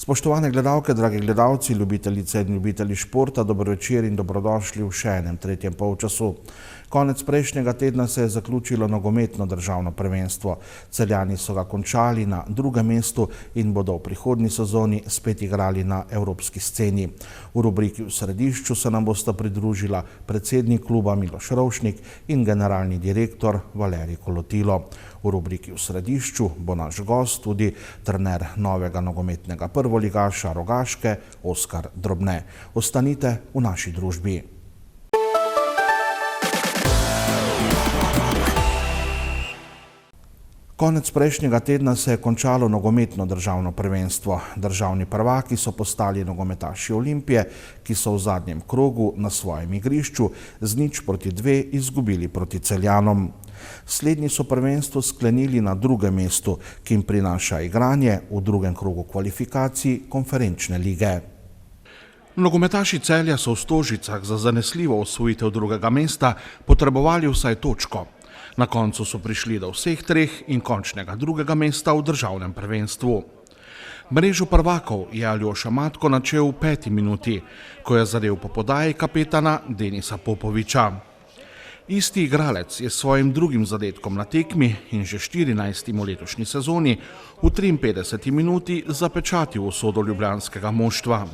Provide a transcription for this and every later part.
Spoštovane gledalke, dragi gledalci, ljubitelice in ljubitelji športa, dobro večer in dobrodošli v še enem tretjem polčasu. Konec prejšnjega tedna se je zaključilo nogometno državno prvenstvo. Celjani so ga končali na drugem mestu in bodo v prihodnji sezoni spet igrali na evropski sceni. V rubriki V središču se nam bosta pridružila predsednik kluba Miloš Rovšnik in generalni direktor Valerij Kolotilo. V rubriki V središču bo naš gost tudi trener novega nogometnega prvoligaša Rogaške Oskar Drobne. Ostanite v naši družbi. Konec prejšnjega tedna se je končalo nogometno državno prvenstvo. Državni prvaki so postali nogometaši Olimpije, ki so v zadnjem krogu na svojem igrišču z 0:2 izgubili proti Celjanom. Slednji so prvenstvo sklenili na drugem mestu, ki jim prinaša igranje v drugem krogu kvalifikacij konferenčne lige. Nogometaši Celja so v Stožicah za zanesljivo osvojitev drugega mesta potrebovali vsaj točko. Na koncu so prišli do vseh treh in končnega drugega mesta v državnem prvenstvu. Mrežo prvakov je Aljoša Matko načel v 5. minuti, ko je zadel po podaji kapetana Denisa Popoviča. Isti igralec je s svojim drugim zadetkom na tekmi in že 14. v letošnji sezoni v 53. minuti zapečatil usodo ljubljanskega moštva.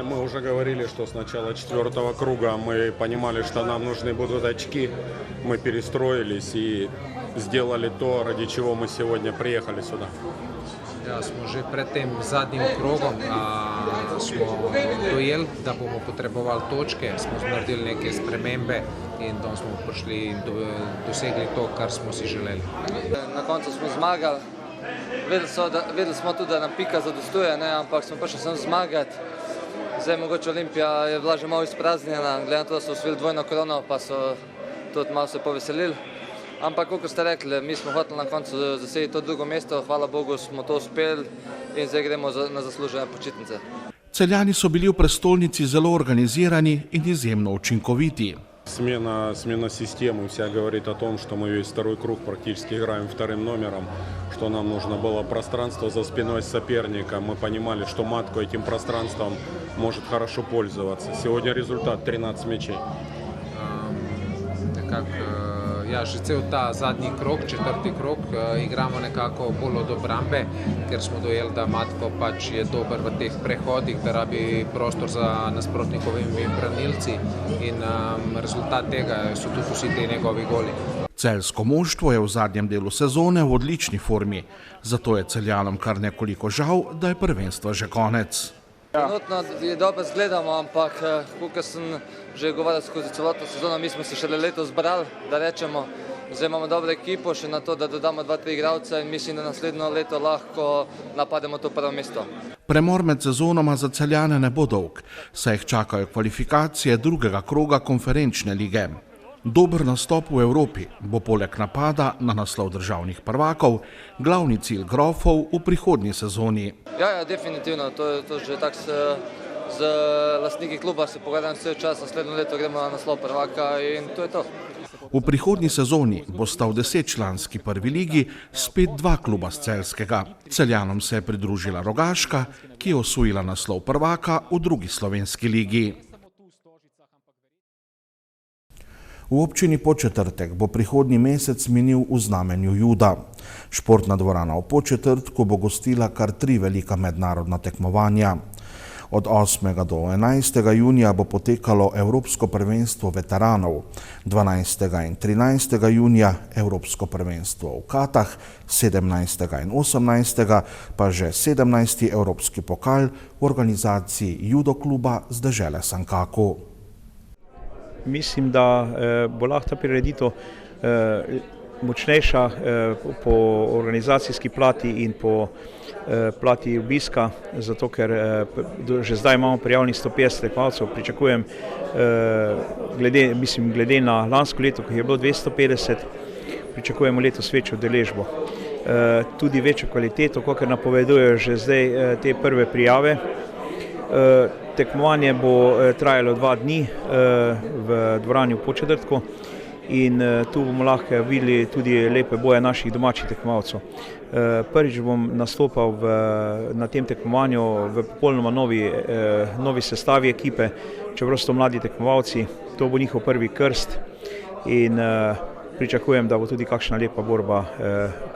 Мы уже говорили, что с начала 4. круга мы понимали, что нам нужны будут очки. Мы перестроились и сделали то, ради чего мы сегодня приехали сюда. Ja, smo že pred tem zadnjim krogom smo dojeli, da bomo potrebovali točke, smo naredili neke spremembe in tam smo prišli in dosegli to, kar smo si želeli. Na koncu smo zmagali. Vedeli smo tudi, da nam pika zadostuje, ampak smo prišli sem zmagati. Zdaj mogoče Olimpija je bila že malo izpraznjena, glede na to, da so osvojili dvojno krono, pa so tudi malo se poveselili. Ampak, kot ste rekli, mi smo hoteli na koncu zasediti to drugo mesto, hvala Bogu smo to uspeli in zdaj gremo na zaslužene počitnice. Celjani so bili v prestolnici zelo organizirani in izjemno učinkoviti. Смена системы вся говорит о том, что мы весь второй круг практически играем вторым номером, что нам нужно было пространство за спиной соперника. Мы понимали, что Матко этим пространством может хорошо пользоваться. Сегодня результат 13 мячей. Ja, že cel ta zadnji krog, 4. krog, igramo nekako bolj od obrambe, ker smo dojeli, da Matko pač je dober v teh prehodih, da rabi prostor za nasprotnikovimi branilci in rezultat tega so tudi vsi te njegovi goli. Celjsko moštvo je v zadnjem delu sezone v odlični formi, zato je Celjanom kar nekoliko žal, da je prvenstva že konec. Trenutno je dobro zgledamo, ampak kot sem že govoril skozi celotno sezono, mi smo se šele letos zbrali, da rečemo, zdaj imamo dobro ekipo, še na to, da dodamo 2-3 igralce in mislim, da naslednjo leto lahko napademo to prvo mesto. Premor med sezonoma za Celjane ne bo dolg, saj jih čakajo kvalifikacije drugega kroga konferenčne lige. Dober nastop v Evropi bo poleg napada na naslov državnih prvakov glavni cilj grofov v prihodnji sezoni. Ja, definitivno, to je že tako z lastniki kluba se pogledam vse čas, naslednjo leto gremo na naslov prvaka in to je to. V prihodnji sezoni bosta v 10-članski prvi ligi spet 2 kluba z Celjskega. Celjanom se je pridružila Rogaška, ki je osvojila naslov prvaka v drugi slovenski ligi. V občini Podčetrtek bo prihodnji mesec minil v znamenju juda. Športna dvorana v Podčetrtku bo gostila kar 3 velika mednarodna tekmovanja. Od 8. do 11. junija bo potekalo Evropsko prvenstvo veteranov, 12. in 13. junija Evropsko prvenstvo v Katah, 17. in 18. pa že 17. Evropski pokal v organizaciji judo kluba z dežele Sankaku. Mislim, da bo lahko ta prireditev močnejša po organizacijski plati in po plati obiska, zato ker že zdaj imamo prijavljenih 150 tekmovalcev. Pričakujem, glede na lansko leto, ko je bilo 250, pričakujemo letos večjo udeležbo. Tudi večjo kvaliteto, kakor napovedujejo že zdaj te prve prijave. Tekmovanje bo trajalo 2 dni v dvorani v Podčetrtku in tu bomo lahko videli tudi lepe boje naših domačih tekmovalcev. Prvič bom nastopal na tem tekmovanju v popolnoma novi sestavi ekipe, čeprav so mladi tekmovalci, to bo njihov prvi krst in pričakujem, da bo tudi kakšna lepa borba,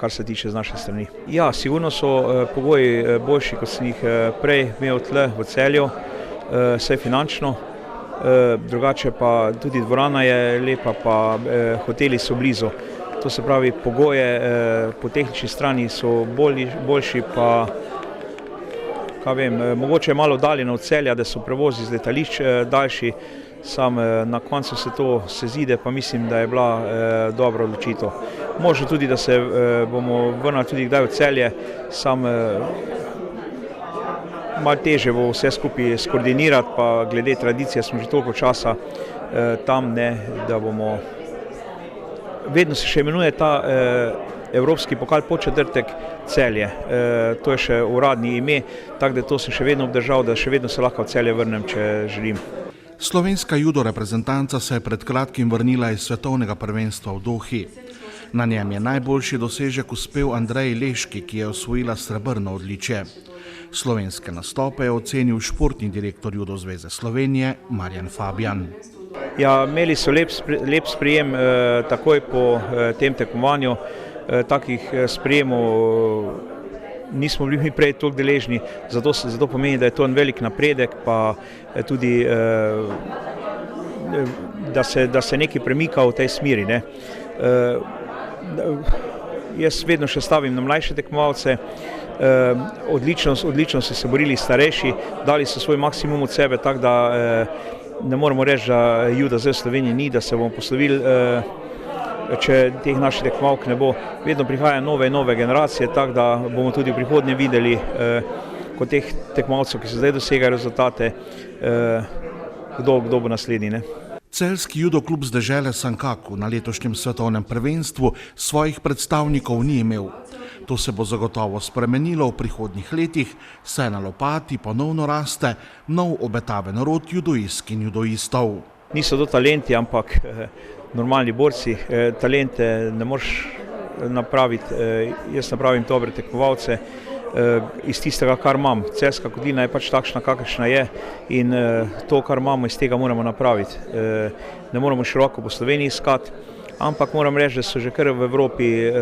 kar se tiče z naše strani. Ja, sigurno so pogoji boljši, kot sem jih prej imel tle v Celju, vse finančno, drugače pa tudi dvorana je lepa, pa hoteli so blizu. To se pravi, pogoje po tehnični strani so boljši, pa kaj vem, mogoče je malo oddaljeno od Celja, da so prevozi z letališč daljši, sam na koncu se zide, pa mislim, da je bila dobra odločitev. Možno tudi, da se bomo vrnili tudi kdaj v Celje, sam malo teže bo vse skupaj skoordinirati, pa glede tradicije smo že toliko časa tam, da bomo... Vedno se še imenuje ta Evropski pokal Podčetrtek Celje, to je še uradni ime, tako da to sem še vedno obdržal, da še vedno se lahko v Celje vrnem, če želim. Slovenska judo reprezentanca se je pred kratkim vrnila iz svetovnega prvenstva v Dohi. Na njem je najboljši dosežek uspel Andreji Leški, ki je osvojila srebrno odličje. Slovenske nastope je ocenil športni direktor Judo zveze Slovenije Marjan Fabjan. Ja, imeli so lep sprejem takoj po tem tekmovanju. Takih sprejemov nismo bili mi prej toliko deležni, zato pomeni, da je to en velik napredek, pa tudi, da se nekaj premika v tej smeri. Jaz vedno še stavim na mlajše tekmovalce, odlično so se borili starejši, dali so svoj maksimum od sebe, tako da ne moremo reči, da juda zdaj v Sloveniji ni, da se bomo poslovili, če teh naših tekmovalk ne bo. Vedno prihajajo nove generacije, tako da bomo tudi v prihodnje videli, kot teh tekmovalcev, ki so zdaj dosegajo rezultate, kdo bo naslednji. Celjski judo klub z dežele Sankaku na letošnjem svetovnem prvenstvu svojih predstavnikov ni imel. To se bo zagotovo spremenilo v prihodnjih letih, saj na Lopati ponovno raste nov obetaven rod judoistk in judoistov. Niso to talenti, ampak normalni borci. Talente ne moreš napraviti, jaz napravim dobre tekmovalce iz tistega, kar imam. Celjska Kotlina je pač takšna, kakršna je, in to, kar imamo, iz tega moramo napraviti. Ne moramo široko po Sloveniji iskati, ampak moram reči, da so že kar v Evropi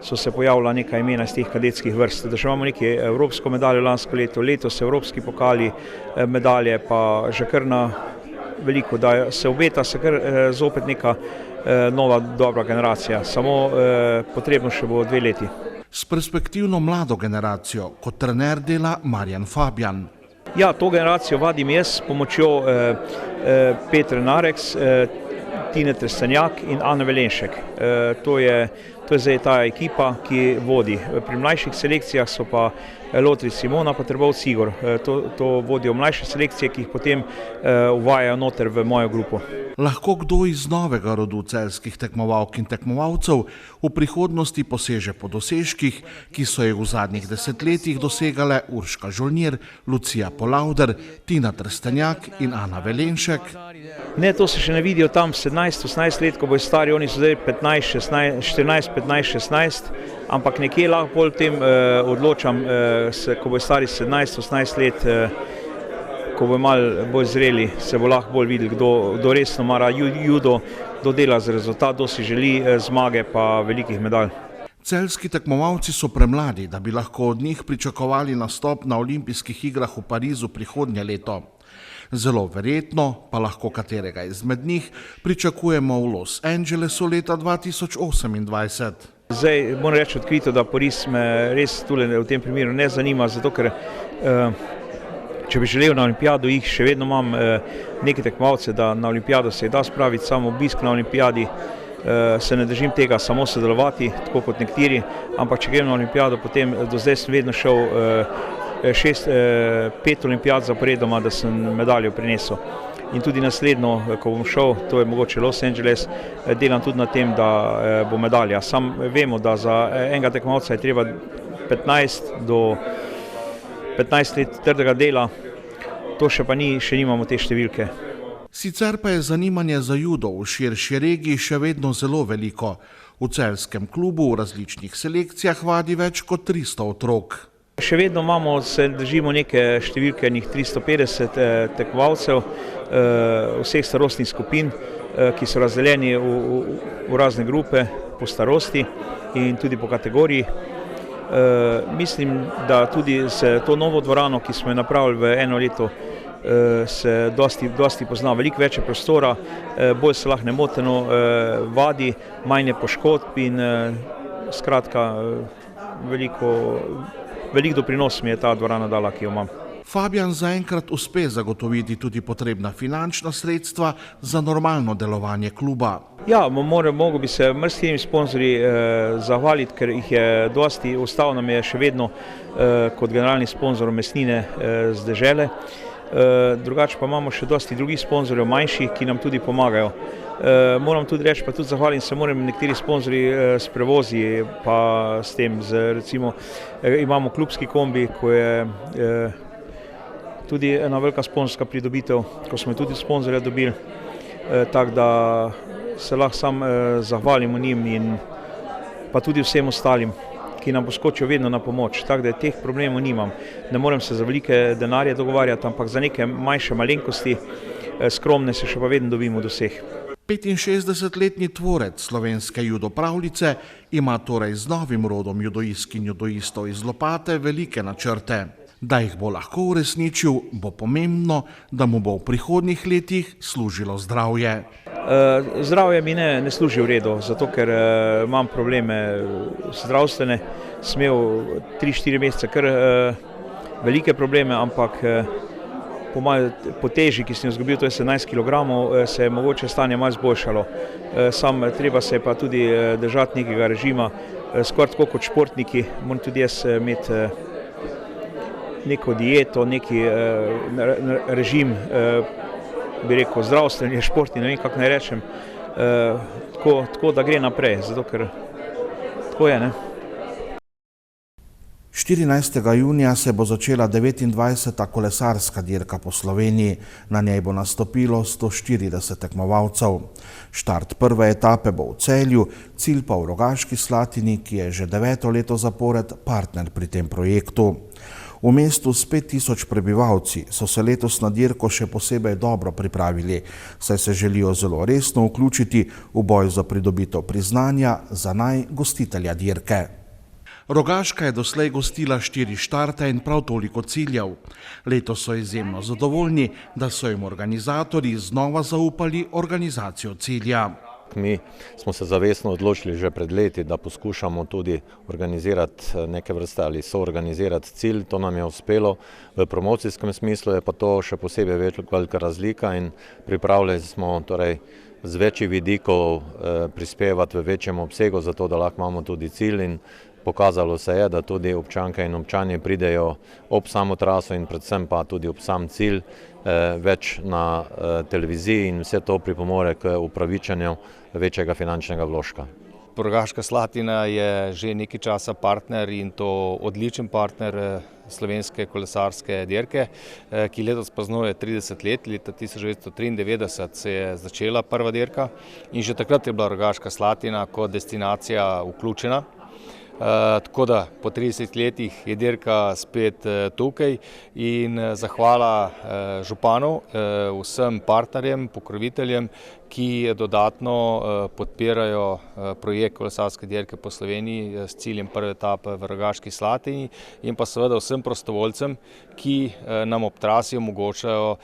so se pojavila neka imena iz teh kadetskih vrst. Da še imamo nekaj evropsko medaljo lansko leto, letos evropski pokali medalje, pa že kar na veliko, da se obeta se kar zopet neka nova dobra generacija. Samo potrebno še bo 2 leti. S perspektivno mlado generacijo kot trener dela Marjan Fabjan. Ja, to generacijo vadim jaz s pomočjo Petre Nareks, Tine Trstenjak in Ane Velenšek. To je zdaj ta ekipa, ki vodi. Pri mlajših selekcijah so pa Lotri Simona pa Trbovc Igor. To vodijo mlajše selekcije, ki jih potem uvajajo noter v mojo grupo. Lahko kdo iz novega rodu celjskih tekmovalk in tekmovalcev v prihodnosti poseže po dosežkih, ki so jih v zadnjih desetletjih dosegale Urška Žolnir, Lucija Polavder, Tina Trstenjak in Ana Velenšek? Ne, to se še ne vidijo tam 17-18 let, ko bojo stari, oni so zdaj 14-15-16, ampak nekje lahko bolj v tem odločam, ko bojo stari 17-18 let, ko bojo malo bolj zreli, se bo lahko bolj videli, kdo resno mara judo, kdo dela za rezultat, kdo si želi zmage pa velikih medalj. Celjski tekmovalci so premladi, da bi lahko od njih pričakovali nastop na olimpijskih igrah v Parizu prihodnje leto. Zelo verjetno pa lahko katerega izmed njih pričakujemo v Los Angelesu leta 2028. Zdaj moram reči odkrito, da Pariz me res tule v tem primeru ne zanima, zato ker če bi želel na olimpijado, jih še vedno imam neke tekmovalce, da na olimpijado se da spraviti, samo obisk na olimpijadi, se ne držim tega samo sodelovati, tako kot nekateri, ampak če grem na olimpijado, potem do zdaj sem vedno šel 5 olimpijad zaporedoma, da sem medaljo prinesel. In tudi naslednjo, ko bom šel, to je mogoče Los Angeles, delam tudi na tem, da bo medalja. Sam vemo, da za enega tekmovalca je treba 15 let trdega dela, to še pa ni, še nimamo te številke. Sicer pa je zanimanje za judo v širši regiji še vedno zelo veliko. V celjskem klubu v različnih selekcijah vadi več kot 300 otrok. Še vedno se držimo neke številke, 350 tekmovalcev vseh starostnih skupin, ki so razdeljeni v razne grupe po starosti in tudi po kategoriji. Mislim, da tudi s to novo dvorano, ki smo jo napravili v eno leto, se dosti pozna, veliko več prostora, bolj se lahko nemoteno vadi, manj je poškodb in skratka veliko doprinos mi je ta dvorana dala, ki jo imam. Fabijan zaenkrat uspe zagotoviti tudi potrebna finančna sredstva za normalno delovanje kluba. Ja, mogel bi se mrskim sponzorji zahvaliti, ker jih je dosti, ostal nam je še vedno kot generalni sponzor mesnine z dežele. Drugače pa imamo še dosti drugih sponzorjev manjših, ki nam tudi pomagajo. Moram tudi reči, pa tudi zahvalim se moram nekateri sponzorji s prevozi, pa s tem, recimo imamo klubski kombi, ko je tudi ena velika sponzorska pridobitev, ko smo tudi sponzorja dobili, tako da se lahko sam zahvalimo njim in pa tudi vsem ostalim, ki nam poskočijo vedno na pomoč, tako da teh problemov nimam. Ne morem se za velike denarje dogovarjati, ampak za neke manjše malenkosti, skromne se še pa vedno dobimo do vseh. 65-letni tvorec slovenske judo pravljice ima torej z novim rodom judoistk in judoistov iz Lopate velike načrte. Da jih bo lahko uresničil, bo pomembno, da mu bo v prihodnjih letih služilo zdravje. Zdravje mi ne služi v redu, zato ker imam probleme zdravstvene. Sem imel 3-4 mesece kar velike probleme, ampak po teži, ki sem jo izgubil, to je 17 kg, se je mogoče stanje malo izboljšalo. Treba se pa tudi držati nekega režima, skoraj tako kot športniki, moram tudi jaz imeti neko dieto, neki režim, bi rekel, zdravstveni, športni, ne vem, kako naj rečem, tako da gre naprej, zato ker tako je, ne. 14. junija se bo začela 29. kolesarska dirka po Sloveniji. Na njej bo nastopilo 140 tekmovalcev. Štart prve etape bo v Celju, cilj pa v Rogaški Slatini, ki je že 9. leto zapored partner pri tem projektu. V mestu s 5000 prebivalci so se letos na dirko še posebej dobro pripravili, saj se želijo zelo resno vključiti v boj za pridobitev priznanja za naj gostitelja dirke. Rogaška je doslej gostila 4 štarte in prav toliko ciljev. Letos so izjemno zadovoljni, da so jim organizatorji znova zaupali organizacijo cilja. Mi smo se zavestno odločili že pred leti, da poskušamo tudi organizirati neke vrste ali soorganizirati cilj. To nam je uspelo. V promocijskem smislu je pa to še posebej velika razlika in pripravljeni smo torej z večjih vidikov prispevati v večjem obsegu, zato da lahko imamo tudi cilj in pokazalo se je, da tudi občanke in občani pridejo ob samo traso in predvsem pa tudi ob sam cilj več na televiziji in vse to pripomore k upravičenju večjega finančnega vložka. Rogaška Slatina je že nekaj časa partner in to odličen partner slovenske kolesarske dirke, ki letos praznuje 30 let. Leta 1993 se je začela prva dirka in že takrat je bila Rogaška Slatina kot destinacija vključena. Tako da po 30 letih je dirka spet tukaj in zahvala županu, vsem partnerjem, pokroviteljem, ki dodatno podpirajo projekt kolesarske dirke po Sloveniji s ciljem prve etape v Rogaški Slatini in pa seveda vsem prostovoljcem, ki nam ob trasi omogočajo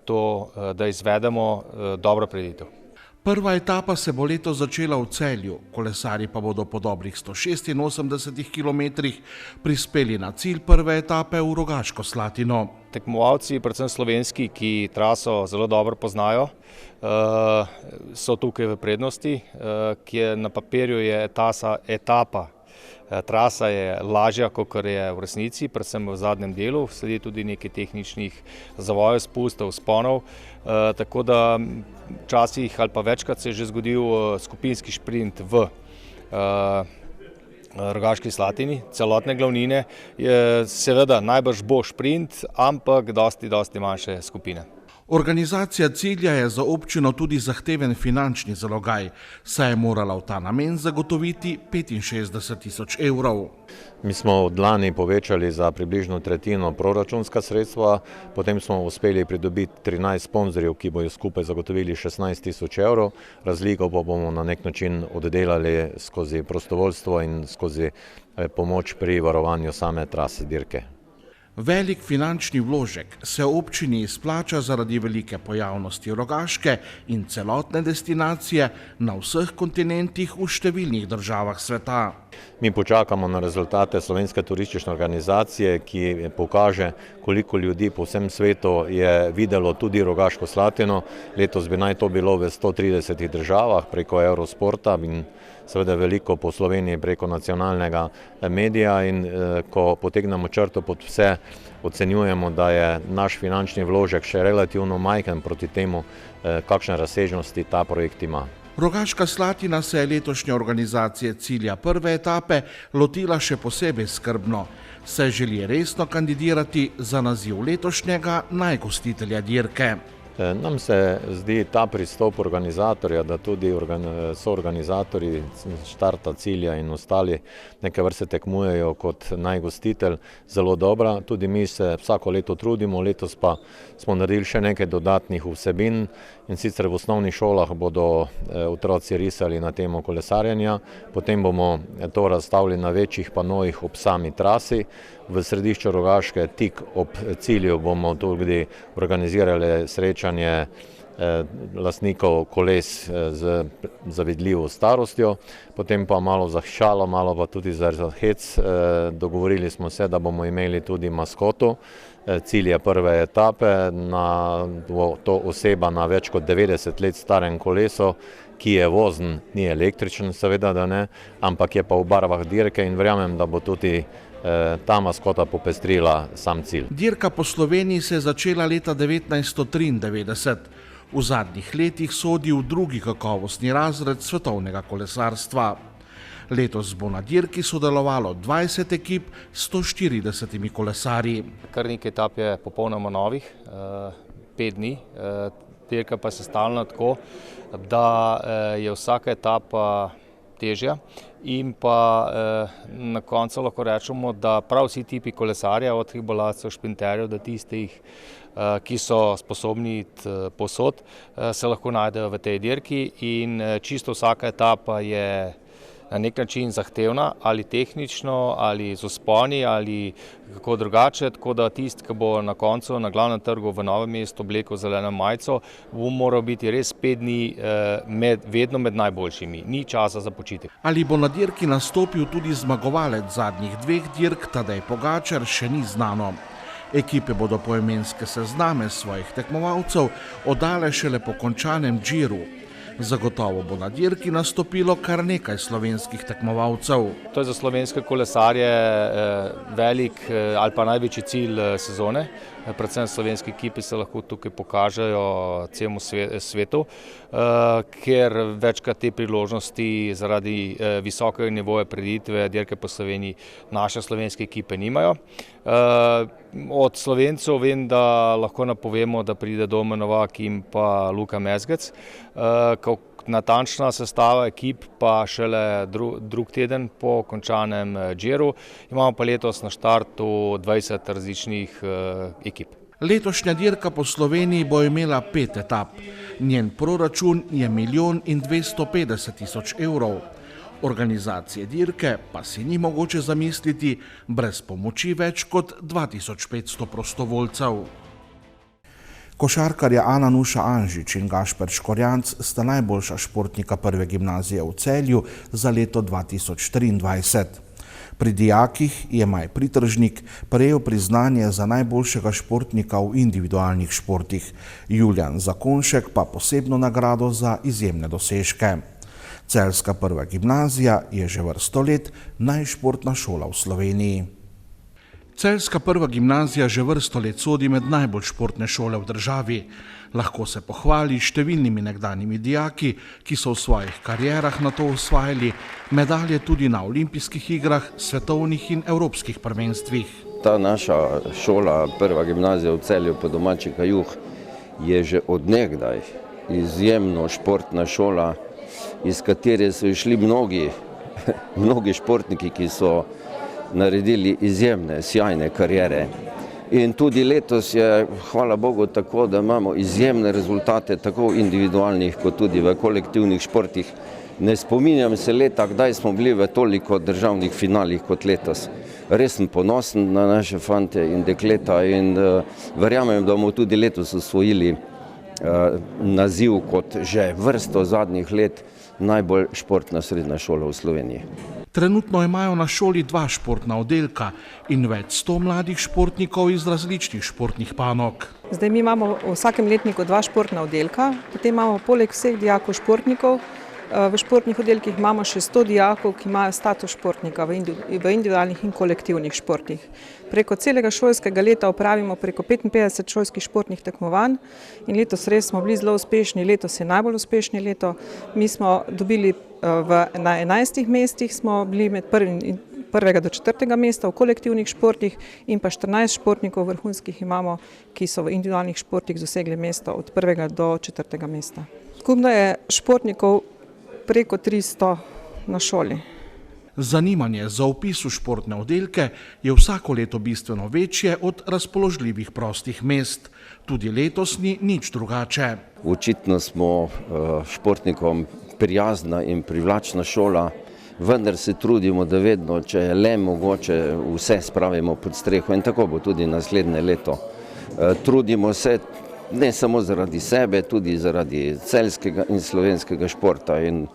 to, da izvedemo dobro prireditev. Prva etapa se bo letos začela v Celju, kolesarji pa bodo po dobrih 186 kilometrih prispeli na cilj prve etape v Rogaško Slatino. Tekmovalci, predvsem slovenski, ki traso zelo dobro poznajo, so tukaj v prednosti, ki na papirju je etapa. Trasa je lažja, kot je v resnici, predvsem v zadnjem delu, sledi tudi nekaj tehničnih zavojev, spustov, vzponov, tako da včasih ali pa večkrat se je že zgodil skupinski šprint v Rogaški Slatini, celotne glavnine. Seveda najbrž bo šprint, ampak dosti manjše skupine. Organizacija cilja je za občino tudi zahteven finančni zalogaj, saj je morala v ta namen zagotoviti 65.000 evrov. Mi smo od lani povečali za približno tretjino proračunska sredstva, potem smo uspeli pridobiti 13 sponzorjev, ki bojo skupaj zagotovili 16.000 evrov, razliko pa bomo na nek način oddelali skozi prostovoljstvo in skozi pomoč pri varovanju same trase dirke. Velik finančni vložek se občini izplača zaradi velike pojavnosti Rogaške in celotne destinacije na vseh kontinentih v številnih državah sveta. Mi počakamo na rezultate Slovenske turistične organizacije, ki pokaže, koliko ljudi po vsem svetu je videlo tudi Rogaško Slatino. Letos bi naj to bilo v 130 državah preko Eurosporta in seveda veliko po Sloveniji preko nacionalnega medija, in ko potegnemo črto pod vse, ocenjujemo, da je naš finančni vložek še relativno majhen proti temu, kakšne razsežnosti ta projekt ima. Rogaška Slatina se je letošnje organizacije cilja prve etape lotila še posebej skrbno, saj želi resno kandidirati za naziv letošnjega najgostitelja dirke. Nam se zdi ta pristop organizatorja, da tudi soorganizatorji štarta cilja in ostali neke vrste tekmujejo kot najgostitelj, zelo dobra. Tudi mi se vsako leto trudimo, letos pa smo naredili še nekaj dodatnih vsebin, in sicer v osnovnih šolah bodo otroci risali na temo kolesarjenja, potem bomo to razstavili na večjih panojih ob sami trasi. V središču Rogaške, tik ob cilju, bomo tudi organizirali srečanje lastnikov koles z zavidljivo starostjo, potem pa malo za šalo, malo pa tudi za hec. Dogovorili smo se, da bomo imeli tudi maskoto cilja prve etape, to oseba na več kot 90 let starem kolesu, ki je vozen, ni električen, seveda da ne, ampak je pa v barvah dirke, in verjamem, da bo tudi ta maskota popestrila sam cilj. Dirka po Sloveniji se je začela leta 1993. V zadnjih letih sodi v drugi kakovostni razred svetovnega kolesarstva. Letos bo na dirki sodelovalo 20 ekip s 140 kolesarji. Kar nekaj etap je popolnoma novih, 5 dni. Dirka pa se sestavlja tako, da je vsaka etapa težja, in pa na koncu lahko rečemo, da prav vsi tipi kolesarja, od hribolazcev, šprinterjev do tistih, ki so sposobni iti povsod, se lahko najdejo v tej dirki, in čisto vsaka etapa je na nek način zahtevna, ali tehnično, ali z vzponi, ali kako drugače, tako da tisti, ki bo na koncu na glavnem trgu v Novem mestu oblekel zeleno majico, bo moral biti res 5 dni vedno med najboljšimi, ni časa za počitek. Ali bo na dirki nastopil tudi zmagovalec zadnjih 2 dirk, Tadej Pogačar, še ni znano. Ekipe bodo poimenske sezname svojih tekmovalcev oddale šele po končanem Giru. Zagotovo bo na dirki nastopilo kar nekaj slovenskih tekmovalcev. To je za slovenske kolesarje velik ali pa največji cilj sezone. Predvsem slovenske ekipe se lahko tukaj pokažejo celemu svetu, ker večkrat te priložnosti zaradi visokega nivoja prireditve dirke po Sloveniji naše slovenske ekipe nimajo. Od Slovencev vem, da lahko napovemo, da pride Domen Novak in pa Luka Mezgec. Natančna sestava ekip pa šele drug teden po končanem Giru. Imamo pa letos na štartu 20 različnih ekip. Letošnja dirka po Sloveniji bo imela 5 etap. Njen proračun je 1.250.000 evrov. Organizacije dirke pa si ni mogoče zamisliti brez pomoči več kot 2500 prostovoljcev. Košarkarja Ana Nuša Anžič in Gašper Škorjanc sta najboljša športnika prve gimnazije v Celju za leto 2023. Pri dijakih je Maj Pritržnik prejel priznanje za najboljšega športnika v individualnih športih, Julijan Zakonšek pa posebno nagrado za izjemne dosežke. Celjska prva gimnazija je že vrsto let najšportna šola v Sloveniji. Celjska prva gimnazija že vrsto let sodi med najbolj športne šole v državi. Lahko se pohvali številnimi nekdanjimi dijaki, ki so v svojih karierah nato osvajali medalje tudi na olimpijskih igrah, svetovnih in evropskih prvenstvih. Ta naša šola, prva gimnazija v Celju po domači Kajuh, je že od nekdaj izjemno športna šola, iz katere so išli mnogi športniki, ki so naredili izjemne, sjajne kariere. In tudi letos je, hvala Bogu, tako, da imamo izjemne rezultate, tako v individualnih kot tudi v kolektivnih športih. Ne spominjam se leta, kdaj smo bili v toliko državnih finalih kot letos. Res sem ponosen na naše fante in dekleta in verjamem, da bomo tudi letos osvojili naziv kot že vrsto zadnjih let najbolj športna srednja šola v Sloveniji. Trenutno imajo na šoli 2 športna oddelka in več 100 mladih športnikov iz različnih športnih panog. Zdaj mi imamo v vsakem letniku 2 športna oddelka, potem imamo poleg vseh dijakov športnikov, v športnih oddelkih imamo še 100 dijakov, ki imajo status športnika v individualnih in kolektivnih športih. Preko celega šolskega leta opravimo preko 55 šolskih športnih tekmovanj in letos res smo bili zelo uspešni, letos je najbolj uspešni leto. Mi smo dobili na 11 mestih, smo bili med 1. do 4. mesta v kolektivnih športih in pa 14 športnikov vrhunskih imamo, ki so v individualnih športih dosegli mesto od 1. do 4. mesta. Skupno je športnikov preko 300 na šoli. Zanimanje za vpis v športne oddelke je vsako leto bistveno večje od razpoložljivih prostih mest. Tudi letos ni nič drugače. Očitno smo športnikom prijazna in privlačna šola, vendar se trudimo, da vedno, če je le mogoče, vse spravimo pod streho in tako bo tudi naslednje leto. Trudimo se ne samo zaradi sebe, tudi zaradi celjskega in slovenskega športa in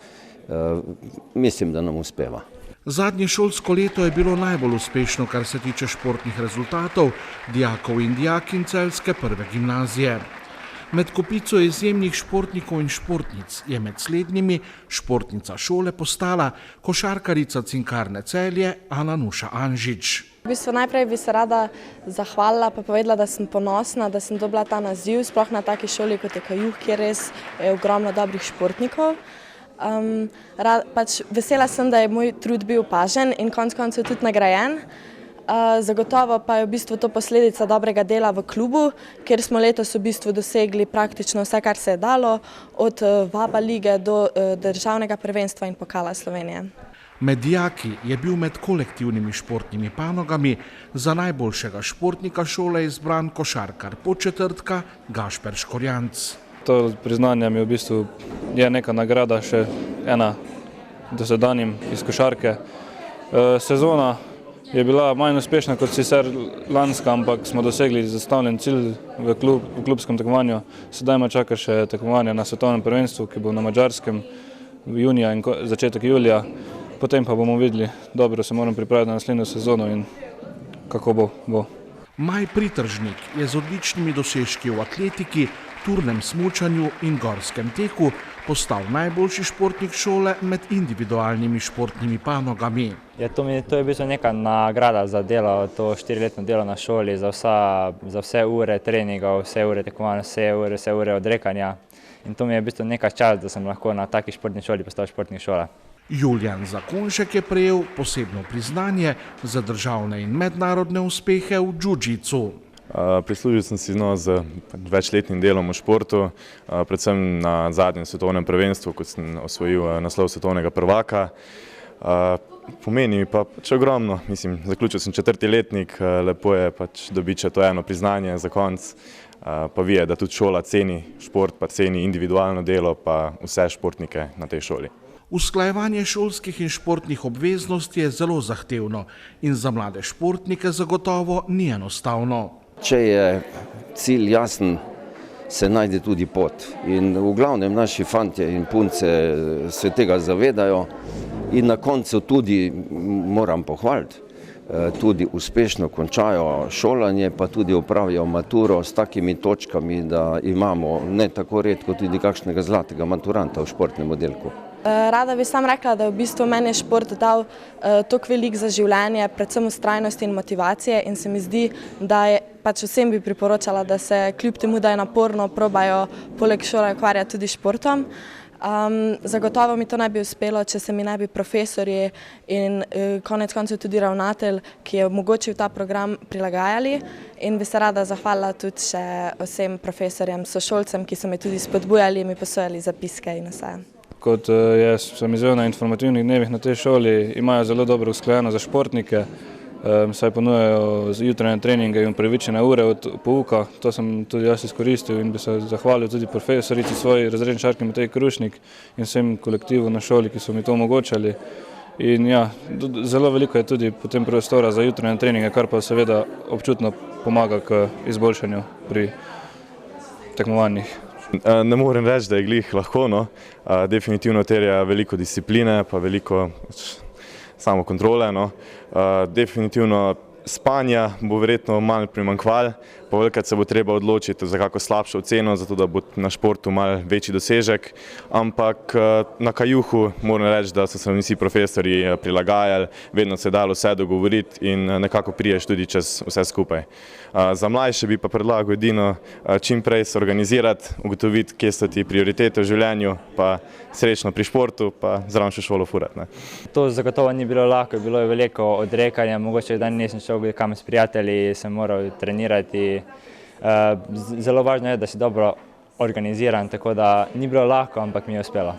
mislim, da nam uspeva. Zadnje šolsko leto je bilo najbolj uspešno, kar se tiče športnih rezultatov dijakov in dijakinj celjske prve gimnazije. Med kopico izjemnih športnikov in športnic je med slednjimi športnica šole postala košarkarica Cinkarne Celje Ana Nuša Anžič. V bistvu najprej bi se rada zahvalila pa povedala, da sem ponosna, da sem dobila ta naziv, sploh na taki šoli kot je Kajuh, kjer res je ogromno dobrih športnikov. Vesela sem, da je moj trud bil opažen in konec koncev tudi nagrajen. Zagotovo pa je v bistvu to posledica dobrega dela v klubu, kjer smo letos v bistvu dosegli praktično vse, kar se je dalo, od VABA lige do državnega prvenstva in pokala Slovenije. Med dijaki je bil med kolektivnimi športnimi panogami za najboljšega športnika šole izbran košarkar Podčetrtka Gašper Škorjanc. To priznanje mi v bistvu je neka nagrada, še ena dosedanjim iz košarke. Sezona je bila manj uspešna kot sicer lanska, ampak smo dosegli zastavljen cilj v klubskem tekmovanju. Sedaj me čaka še tekmovanje na svetovnem prvenstvu, ki bo na Madžarskem junija in začetek julija. Potem pa bomo videli, dobro se moram pripraviti na naslednjo sezono in kako bo. Maj Pritržnik je z odličnimi dosežki v atletiki, turnem smučanju in gorskem teku postal najboljši športnik šole med individualnimi športnimi panogami. To je v bistvu neka nagrada za delo, to 4-letno delo na šoli, za vse ure treningov, vse ure tekmovanja, vse ure odrekanja. In to mi je v bistvu neka čast, da sem lahko na taki športni šoli postal športnik šola. Julijan Zakonšek je prejel posebno priznanje za državne in mednarodne uspehe v džudžicu. Prislužil sem si z večletnim delom v športu, predvsem na zadnjem svetovnem prvenstvu, ko sem osvojil naslov svetovnega prvaka. Pomeni mi pa ogromno, zaključil sem 4. letnik, lepo je dobiti še to eno priznanje za konec, pa vije, da tudi šola ceni šport, pa ceni individualno delo, pa vse športnike na tej šoli. Usklajevanje šolskih in športnih obveznosti je zelo zahtevno in za mlade športnike zagotovo ni enostavno. Če je cilj jasen, se najde tudi pot. In v glavnem naši fantje in punce se tega zavedajo in na koncu tudi, moram pohvaliti, tudi uspešno končajo šolanje, pa tudi opravijo maturo s takimi točkami, da imamo ne tako redko tudi kakšnega zlatega maturanta v športnem oddelku. Rada bi sam rekla, da je v bistvu meni šport dal toliko veliko za življenje, predvsem vztrajnosti in motivacije in se mi zdi, da je pač vsem bi priporočala, da se kljub temu, da je naporno, probajo poleg šole ukvarjati tudi športom. Zagotovo mi to ne bi uspelo, če se mi ne bi profesorji in konec koncev tudi ravnatelj, ki je omogočil ta program, prilagajali, in bi se rada zahvalila tudi še vsem profesorjem, sošolcem, ki so me tudi spodbujali, mi posojali zapiske in vse. Kot sem izvedel na informativnih dnevih na tej šoli, imajo zelo dobro usklajeno za športnike, saj ponujajo jutranje treninge in upravičene ure od pouka. To sem tudi jaz izkoristil in bi se zahvalil tudi profesorici, svoji razredni šarki Mateji Krušnik in vsem kolektivu na šoli, ki so mi to omogočali. In ja, zelo veliko je tudi potem prostora za jutranje treninge, kar pa seveda občutno pomaga k izboljšanju pri tekmovanjih. Ne morem reči, da je glih lahko, no. Definitivno terja veliko discipline, pa veliko samokontrole, no. Definitivno spanja bo verjetno malo primanjkvalo, pa velikokrat se bo treba odločiti za kako slabšo oceno, zato da bo na športu malo večji dosežek, ampak na kajuhu moram reči, da so se vsi profesorji prilagajali, vedno se je dalo vse dogovoriti in nekako priješ tudi čez vse skupaj. Za mlajše bi pa predlagal edino čim prej se organizirati, ugotoviti, kje so ti prioritete v življenju, pa srečno pri športu, pa zraven še šolo furati. To zagotovo ni bilo lahko, bilo je veliko odrekanja, mogoče dan nisem šel kam s prijatelji, sem moral trenirati. Zelo važno je, da si dobro organiziran, tako da ni bilo lahko, ampak mi je uspelo.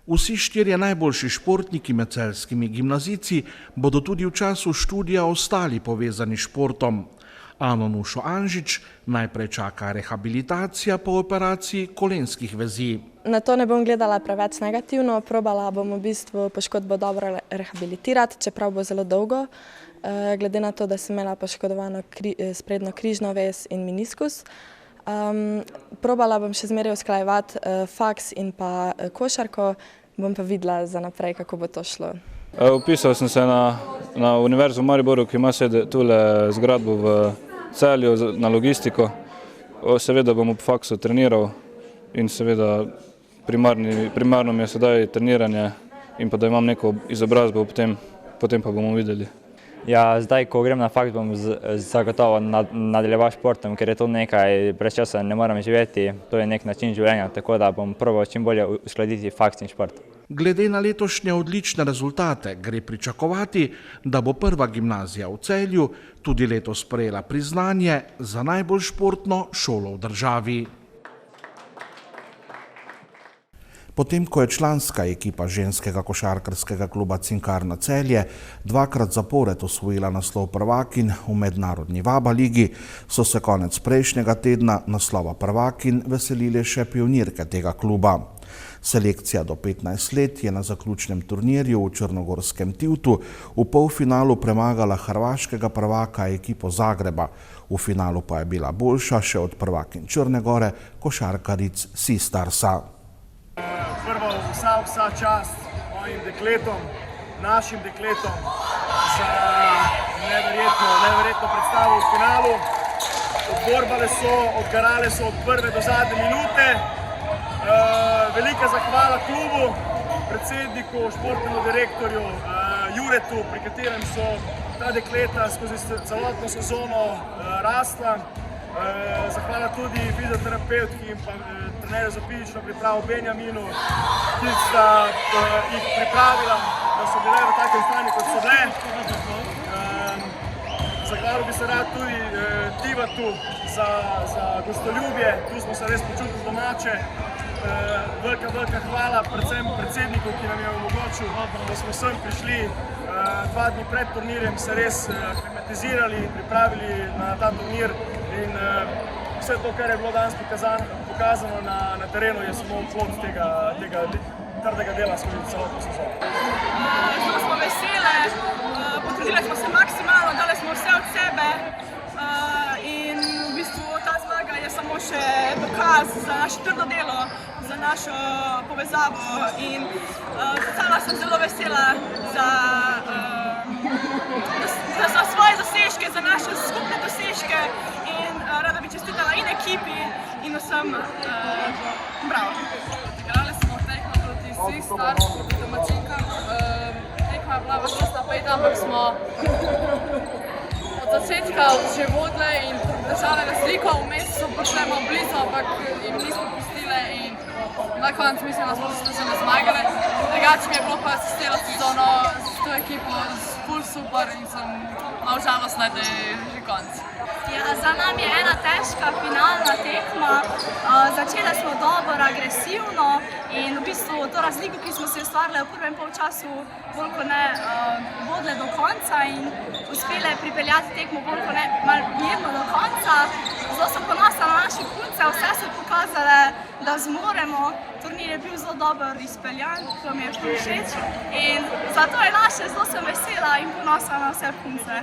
Vsi 4 najboljši športniki med celjskimi gimnazijci bodo tudi v času študija ostali povezani s športom. Ano Nušo Anžič najprej čaka rehabilitacija po operaciji kolenskih vezi. Na to ne bom gledala preveč negativno, probala bom v bistvu poškodbo dobro rehabilitirati, čeprav bo zelo dolgo, glede na to, da sem imela poškodovano sprednjo križno vez in meniskus. Probala bom še zmeraj usklajevati faks in pa košarko, bom pa videla za naprej, kako bo to šlo. Upisal sem se na Univerzo v Mariboru, ki ima tule zgradbo v Celju na logistiko. Seveda bom ob faksu treniral in seveda primarno mi je sedaj treniranje in pa da imam neko izobrazbo, potem pa bomo videli. Ja, zdaj, ko grem na faks, bom zagotovo nadaljeval športom, ker je to nekaj, brez česa ne morem živeti, to je nek način življenja, tako da bom probal čim bolje uskladiti faks in šport. Glede na letošnje odlične rezultate gre pričakovati, da bo prva gimnazija v Celju tudi letos prejela priznanje za najbolj športno šolo v državi. Potem, ko je članska ekipa ženskega košarkarskega kluba Cinkarna Celje 2-krat zapored osvojila naslov prvakinj v mednarodni Vaba ligi, so se konec prejšnjega tedna naslova prvakinj veselile še pionirke tega kluba. Selekcija do 15 let je na zaključnem turnirju v črnogorskem Tivtu v polfinalu premagala hrvaškega prvaka ekipo Zagreba. V finalu pa je bila boljša še od prvakinj Črne Gore, košarkaric Sistarsa. Prvo vsa čast mojim dekletom, našim dekletom za neverjetno predstavo v finalu. Odborbale so, odgarale so od prve do zadnje minute. Velika zahvala klubu, predsedniku, športnemu direktorju Juretu, pri katerem so ta dekleta skozi celotno sezono rasla. Zahvala tudi fizioterapevtki in pa trenerju za fizično pripravo Benjaminu, ki sta jih pripravila, da so bile v takem stanju, kot so bile. Zahvalil bi se rad tudi Tivatu za gostoljubje, tu smo se res počutili domače. Velika hvala predvsem predsedniku, ki nam je omogočil, da smo sem prišli 2 dni pred turnirjem, se res klimatizirali in pripravili na ta turnir. In vse to, kar je bilo danes pokazano na terenu, je samo plod tega trdega dela skozi celotno sezono. Zelo smo vesele, potrudili smo se maksimalno, dali smo vse od sebe in v bistvu ta zmaga je samo še dokaz za naše trdo delo, za našo povezavo in sama sem zelo vesela za svoje zasežke, za naše skupne dosežke in rada bi čestitala in ekipi in vsem bravo. Igrali smo tekmo proti Sistarsu, proti domačinkam. Tekma je bila vse napet, ampak smo od začetka že vodile in držale razliko, vmes so prišle malo blizu, ampak jim nismo pustile in na koncu mislim, da smo se ne zmagali. Drugače mi je bilo pa s celo sezono s to ekipo ful super in sem malo žalostna, da je že konc. Ja, za nami je ena težka finalna tekma. Začeli smo dobro, agresivno in v bistvu to razliko, ki smo si ustvarili v prvem polčasu, bolj kot ne vodile do konca in uspele pripeljati tekmo bolj kot ne malo mirno do konca. Zelo sem ponosna na naše punce, vse so pokazale, da zmoremo. Turnir je bil zelo dobro izpeljan, to mi je ful všeč in zato je naše, zelo sem vesela in ponosna na vse punce.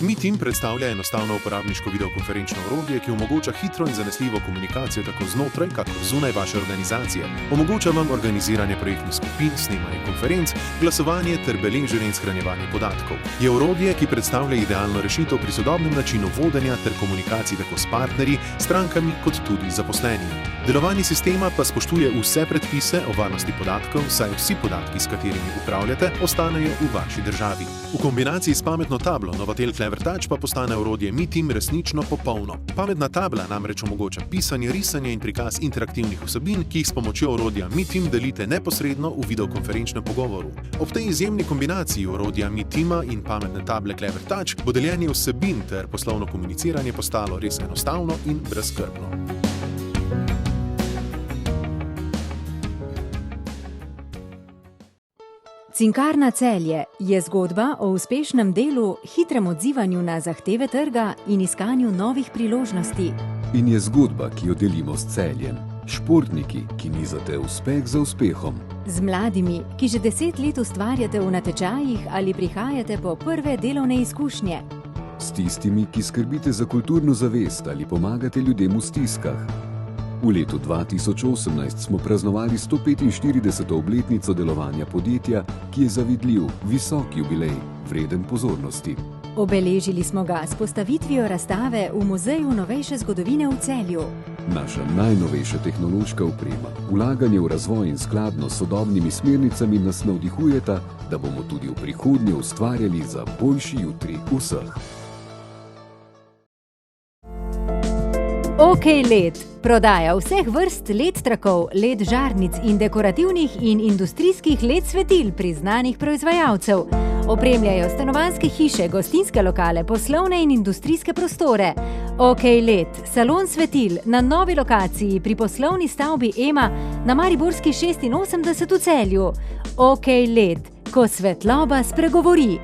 Meeteam predstavlja enostavno uporabniško videokonferenčno orodje, ki omogoča hitro in zanesljivo komunikacijo tako znotraj, kakor zunaj vaše organizacije. Omogoča vam organiziranje projektnih skupin, snemanje konferenc, glasovanje ter beleženje in shranjevanje podatkov. Je orodje, ki predstavlja idealno rešitev pri sodobnem načinu vodenja ter komunikacij tako s partnerji, strankami kot tudi zaposlenimi. Delovanje sistema pa spoštuje vse predpise o varnosti podatkov, saj vsi podatki, s katerimi upravljate, ostanejo v vaši državi. V kombinaciji s pametno tablo Novatel Clever Touch pa postane orodje Meeteam resnično popolno. Pametna tabla namreč omogoča pisanje, risanje in prikaz interaktivnih vsebin, ki jih s pomočjo orodja Meeteam delite neposredno v videokonferenčnem pogovoru. Ob tej izjemni kombinaciji orodja Meeteama in pametne table Clever Touch bo deljenje vsebin ter poslovno komuniciranje postalo res enostavno in brezskrbno. Cinkarna Celje je zgodba o uspešnem delu, hitrem odzivanju na zahteve trga in iskanju novih priložnosti. In je zgodba, ki jo delimo s Celjem. Športniki, ki nizate uspeh za uspehom. Z mladimi, ki že 10 let ustvarjate v natečajih ali prihajate po prve delovne izkušnje. S tistimi, ki skrbite za kulturno zavest ali pomagate ljudem v stiskah. V letu 2018 smo praznovali 145. obletnico delovanja podjetja, ki je zavidljiv, visok jubilej, vreden pozornosti. Obeležili smo ga s postavitvijo razstave v Muzeju novejše zgodovine v Celju. Naša najnovejša tehnološka oprema, vlaganje v razvoj in skladno s sodobnimi smernicami nas navdihujeta, da bomo tudi v prihodnje ustvarjali za boljši jutri vseh. OK LED prodaja vseh vrst LED trakov, LED žarnic in dekorativnih in industrijskih LED svetil priznanih proizvajalcev. Opremljajo stanovanjske hiše, gostinske lokale, poslovne in industrijske prostore. OK LED, salon svetil na novi lokaciji pri poslovni stavbi EMA na Mariborski 86 v Celju. OK LED, ko svetloba spregovori.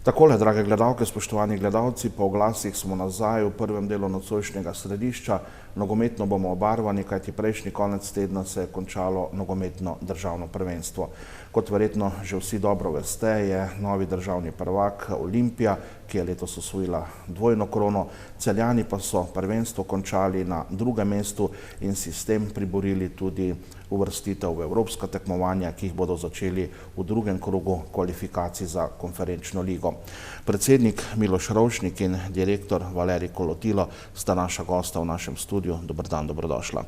Takole, drage gledalke, spoštovani gledalci, po oglasih smo nazaj v prvem delu nocojšnjega središča. Nogometno bomo obarvani, kajti prejšnji konec tedna se je končalo nogometno državno prvenstvo. Kot verjetno že vsi dobro veste, je novi državni prvak Olimpija, ki je letos osvojila dvojno krono. Celjani pa so prvenstvo končali na drugem mestu in si s tem priborili tudi uvrstitev v evropska tekmovanja, ki jih bodo začeli v drugem krogu kvalifikacij za konferenčno ligo. Predsednik Miloš Rovšnik in direktor Valerij Kolotilo sta naša gosta v našem studiu. Dober dan, dobrodošla.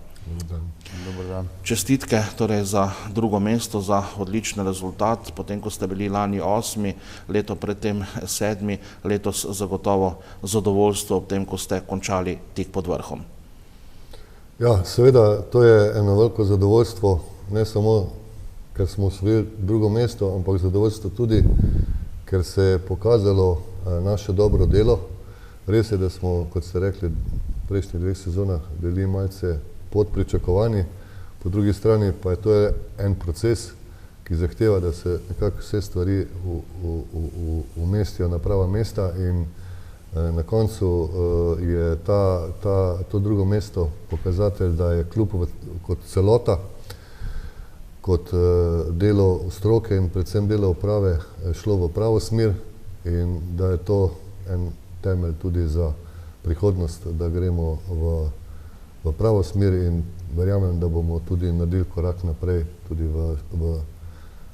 Dober dan. Čestitke torej za drugo mesto, za odličen rezultat, potem ko ste bili lani 8., leto predtem 7., letos zagotovo zadovoljstvo ob tem, ko ste končali tik pod vrhom. Ja, seveda, to je eno veliko zadovoljstvo, ne samo, ker smo osvojili drugo mesto, ampak zadovoljstvo tudi, ker se je pokazalo naše dobro delo. Res je, da smo, kot ste rekli, v prejšnjih 2 sezonah bili malce pod pričakovanji, po drugi strani pa je to en proces, ki zahteva, da se nekako vse stvari umestijo na prava mesta in na koncu je to drugo mesto pokazatelj, da je klub kot celota, kot delo stroke in predvsem delo uprave šlo v pravo smer in da je to en temelj tudi za prihodnost, da gremo v v pravo smer in verjamem, da bomo tudi naredili korak naprej tudi v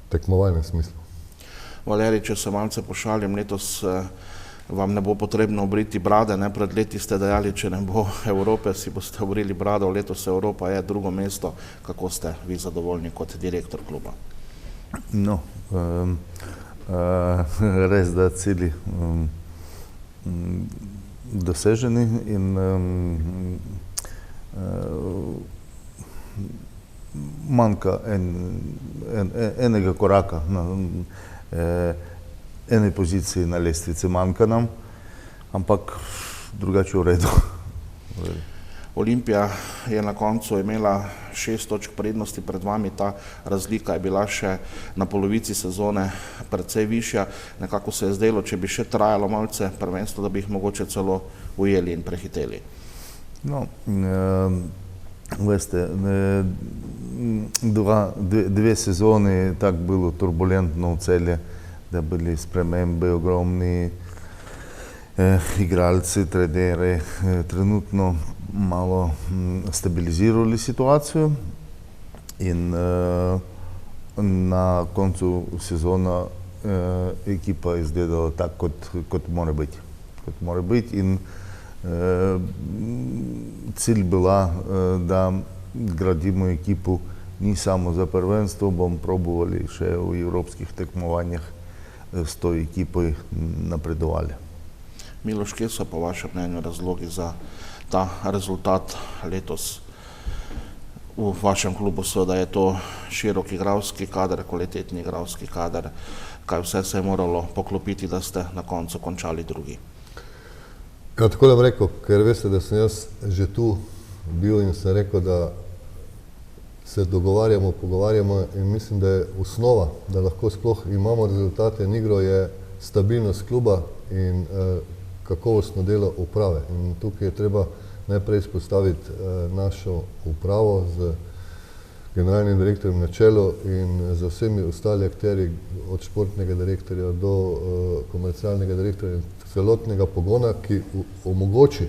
tekmovalnem smislu. Valerij, če se malce pošalim, letos vam ne bo potrebno obriti brade, ne? Pred leti ste dejali, če ne bo Evrope, si boste obrili brado, letos Evropa je drugo mesto. Kako ste vi zadovoljni kot direktor kluba? No, res, da cilji doseženi in manjka enega koraka na ene poziciji na lestvici, manjka nam, ampak drugače v redu. Olimpija je na koncu imela 6 točk prednosti pred vami, ta razlika je bila še na polovici sezone precej višja. Nekako se je zdelo, če bi še trajalo malce prvenstvo, da bi jih mogoče celo ujeli in prehiteli. No, veste, dve sezoni tako bilo turbulentno v celje, da bili spremembe ogromni, igralci, treneri, trenutno malo stabilizirali situacijo in na koncu sezona ekipa je izgledala tako, kot mora biti. Kot mora biti in cilj bila, da gradimo ekipo ni samo za prvenstvo, bomo probovali še v evropskih tekmovanjih s to ekipo napredovali. Miloš, kje so po vašem mnenju razlogi za ta rezultat letos v vašem klubu? Seveda je to širok igralski kader, kvalitetni igralski kader. Kaj vse se je moralo poklopiti, da ste na koncu končali drugi? Ja, tako bom rekel, ker veste, da sem jaz že tu bil in sem rekel, da se dogovarjamo, pogovarjamo in mislim, da je osnova, da lahko sploh imamo rezultate in igro, je stabilnost kluba in kakovostno delo uprave. In tukaj je treba najprej izpostaviti našo upravo z generalnim direktorjem na čelu in z vsemi ostali akterji, od športnega direktorja do komercialnega direktorja in celotnega pogona, ki omogoči,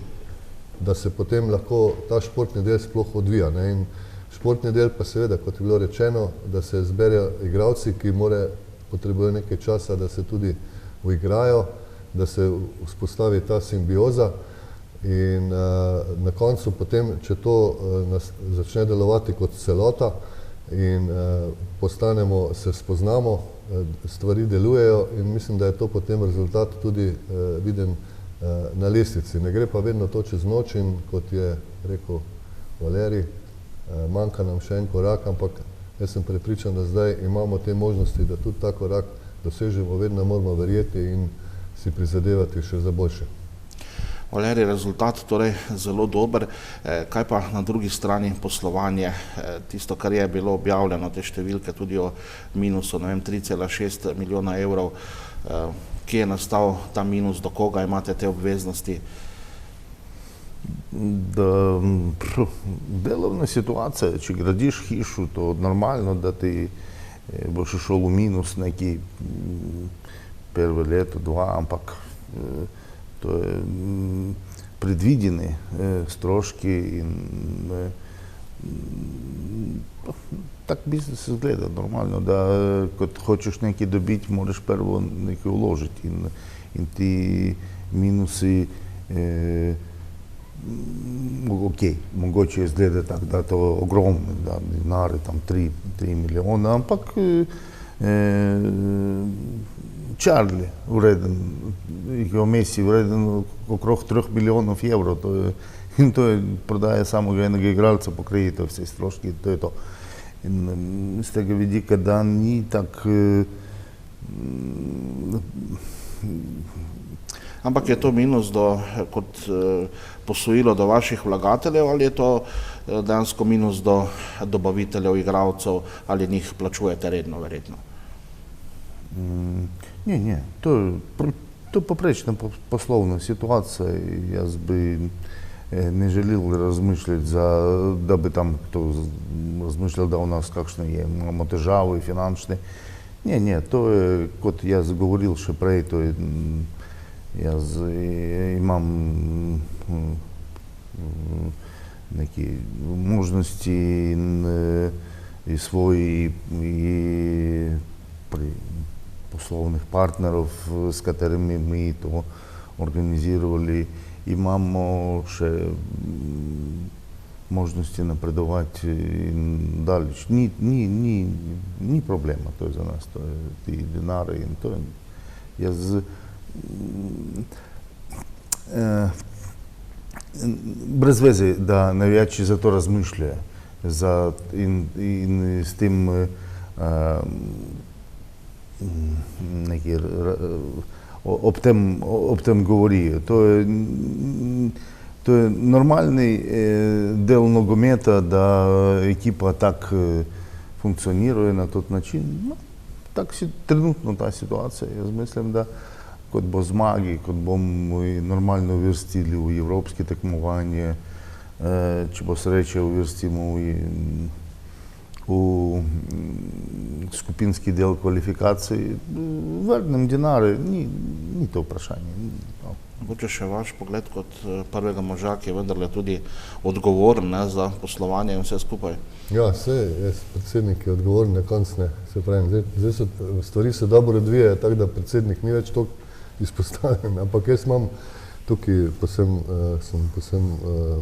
da se potem lahko ta športni del sploh odvija. In športni del pa seveda, kot je bilo rečeno, da se zberejo igralci, ki potrebujejo nekaj časa, da se tudi uigrajo, da se vzpostavi ta simbioza in na koncu potem, če to začne delovati kot celota in postanemo, se spoznamo, stvari delujejo in mislim, da je to potem rezultat tudi viden na lestvici. Ne gre pa vedno to čez noč in kot je rekel Valerij, manjka nam še en korak, ampak jaz sem prepričan, da zdaj imamo te možnosti, da tudi ta korak dosežemo, vedno moramo verjeti in si prizadevati še za boljše. Valerij, rezultat torej zelo dober. Kaj pa na drugi strani poslovanje, tisto, kar je bilo objavljeno, te številke tudi o minusu, 3,6 milijona evrov, kje je nastal ta minus, do koga imate te obveznosti? Delovna situacija, če gradiš hišo, to je normalno, da ti boš šel v minus neki prvo leto, dva, ampak to je predvideni stroški in tak biznis izgleda normalno, da kot hočeš nekaj dobiti, moraš prvo nekaj vložiti in ti minusi mogoče izgleda tako, da je to ogromno, da denar je tam 3 milijona, ampak Charlie vreden, Messi vreden okrog 3 milijonov evrov in to je prodaja samega enega igralca, pokrijete vse stroški, to je to. In z tega vidika, da ni tak Ampak je to minus kot posojilo do vaših vlagateljev ali je to dejansko minus do dobaviteljev, igralcev ali njih plačujete redno, verjetno? Ne, to je poprečna poslovna situacija. Jaz bi ne želel razmišljati, da bi tam kdo razmišljal, da u nas kakšne imamo težave finančne. Ne, to je, kot jaz govoril še prej, to je, jaz imam neki možnosti i svojih poslovnih partnerov, s katerimi mi to organizirali. Imamo še možnosti napredovati in daleč. Ni problema, to je za nas, to je ti denari in to je. Jaz brez veze, da navijači za to razmišljajo in s tem neki ob tem govorijo. To je normalni del nogometa, da ekipa tako funkcionira na tot način. No, tako je trenutno ta situacija. Jaz mislim, da kot bo zmagi, kot bomo normalno uvrstili v evropske tekmovanje, če bo sreče uvrstimo v skupinski del kvalifikacij, vrnem denar, ni to vprašanje. Mogoče še vaš pogled kot prvega moža, ki je vendarle tudi odgovoren za poslovanje in vse skupaj. Ja, predsednik je odgovoren, na koncu ne. Se pravi, zdaj stvari se dobro odvijajo, tako da predsednik ni več toliko izpostavljen, ampak jaz imam tukaj sem posem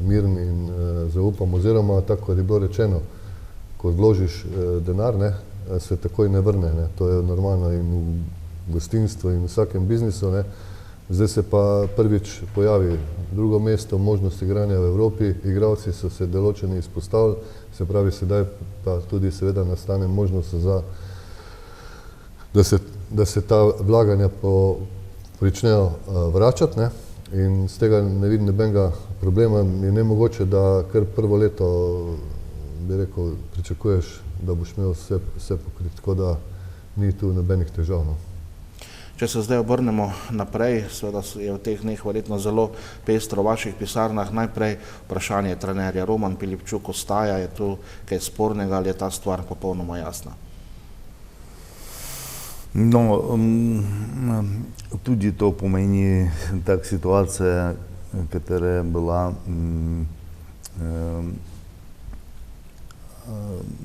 miren in zaupam, oziroma tako, kot je bilo rečeno, ko vložiš denar, se takoj ne vrne, to je normalno in v gostinstvu in v vsakem biznisu. Zdaj se pa prvič pojavi drugo mesto, možnost igranja v Evropi, igralci so se določeni izpostavili, se pravi, sedaj pa tudi seveda nastane možnost da se ta vlaganja pričnejo vračati, in z tega ne vidim nobenega problema. Je nemogoče, da kar prvo leto, bi rekel, pričakuješ, da boš imel vse pokrit, tako da ni tu nobenih težav. Če se zdaj obrnemo naprej, seveda je v teh dneh verjetno zelo pestro v vaših pisarnah. Najprej vprašanje trenerja. Roman Pilipčuk ostaja, je tu kaj spornega ali je ta stvar popolnoma jasna? No, tudi to pomeni tak situacija, katera je bila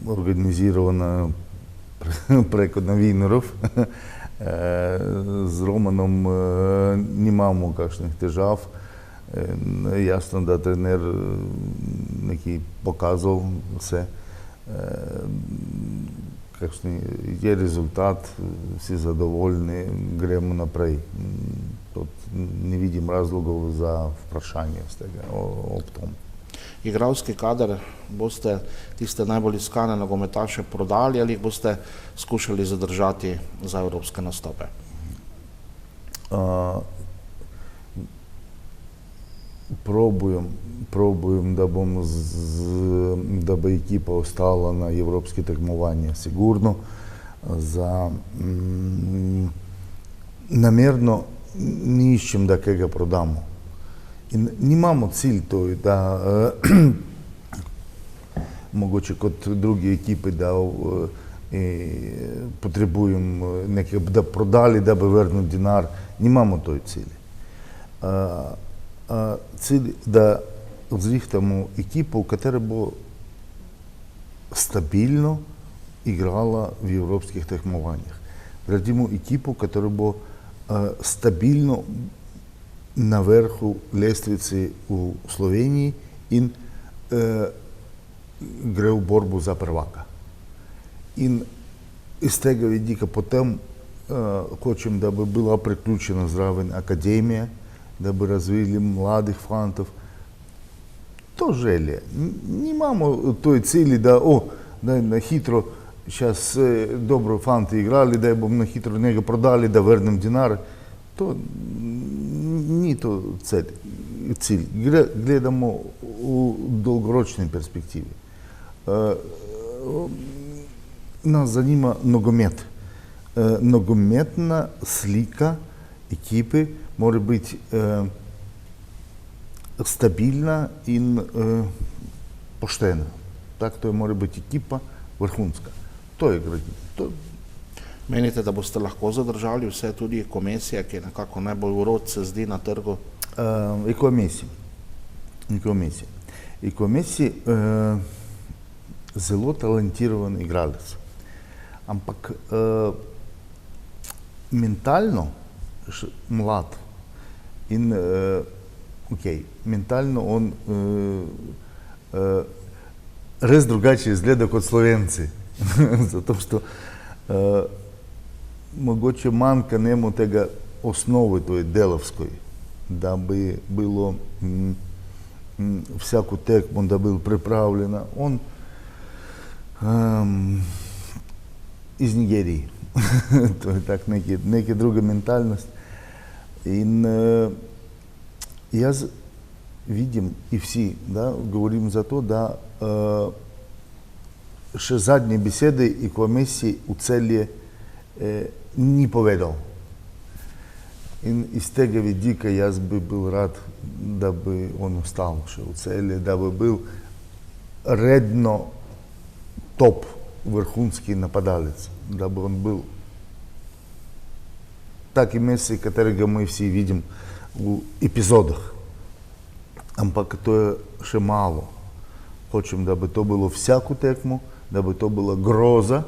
organizirana preko novinarjev. Z Romanom nimamo kakšnih težav. Jasno, da trener nekaj pokazal vse, kakšen je rezultat, vsi zadovoljni, gremo naprej. Ne vidim razlogov za vprašanje z tega ob tom. Igralski kader, boste tiste najbolj iskane nogometaše prodali ali jih boste skušali zadržati za evropske nastope? Probujem, da bo ekipa ostala na evropske tekmovanje sigurno. Namerno ne iščem, da kaj ga prodamo. In nimamo cilj to, da mogoče kot druge ekipe, da potrebujem nekaj, da prodali, da bi vrnil denar. Nimamo toj cilj. Cilj, da vzrihtamo ekipo, katera bo stabilno igrala v evropskih tekmovanjih. Gradimo ekipo, katera bo stabilno na vrhu lestvice v Sloveniji in gre v borbo za prvaka. In iz tega vidika potem hočem, da bi bila priključena zraven akademija, da bi razvili mladih fantov. To želje. Nimamo toj cilji, da na hitro čas dobro fanti igrali, da bom na hitro njega prodali, da vrnem denar. To ni to cilj. Gledamo v dolgoročni perspektivi. Nas zanima nogomet. Nogometna slika ekipe mora biti stabilna in poštena. Tako to mora biti ekipa vrhunska. To je graditi. Menite, da boste lahko zadržali vse tudi komisije, ki je nekako najbolj urod se zdi na trgu? Komisije. Ikomes je zelo talentiran igralec, ampak mentalno mlad in mentalno on res drugače izgleda kot Slovenci, zato što mogoče manjka njemu tega osnovi toj delovskoj, da bi bilo vsako tekmo, da bi bil pripravljena. On iz Nigerije, to je tak neke druge mentalnost. In jaz vidim i vsi, da, govorim za to, da še zadnje besede i komisiji v Celje ni povedal. In iz tega vidika jaz bi bil rad, da bi on ostal še v Celje, da bi bil redno top vrhunski napadalec, da bi on bil taki Messi, katerega mi vsi vidim v epizodah. Ampak to je še malo. Hočem, da bi to bilo vsako tekmo, da bi to bila groza.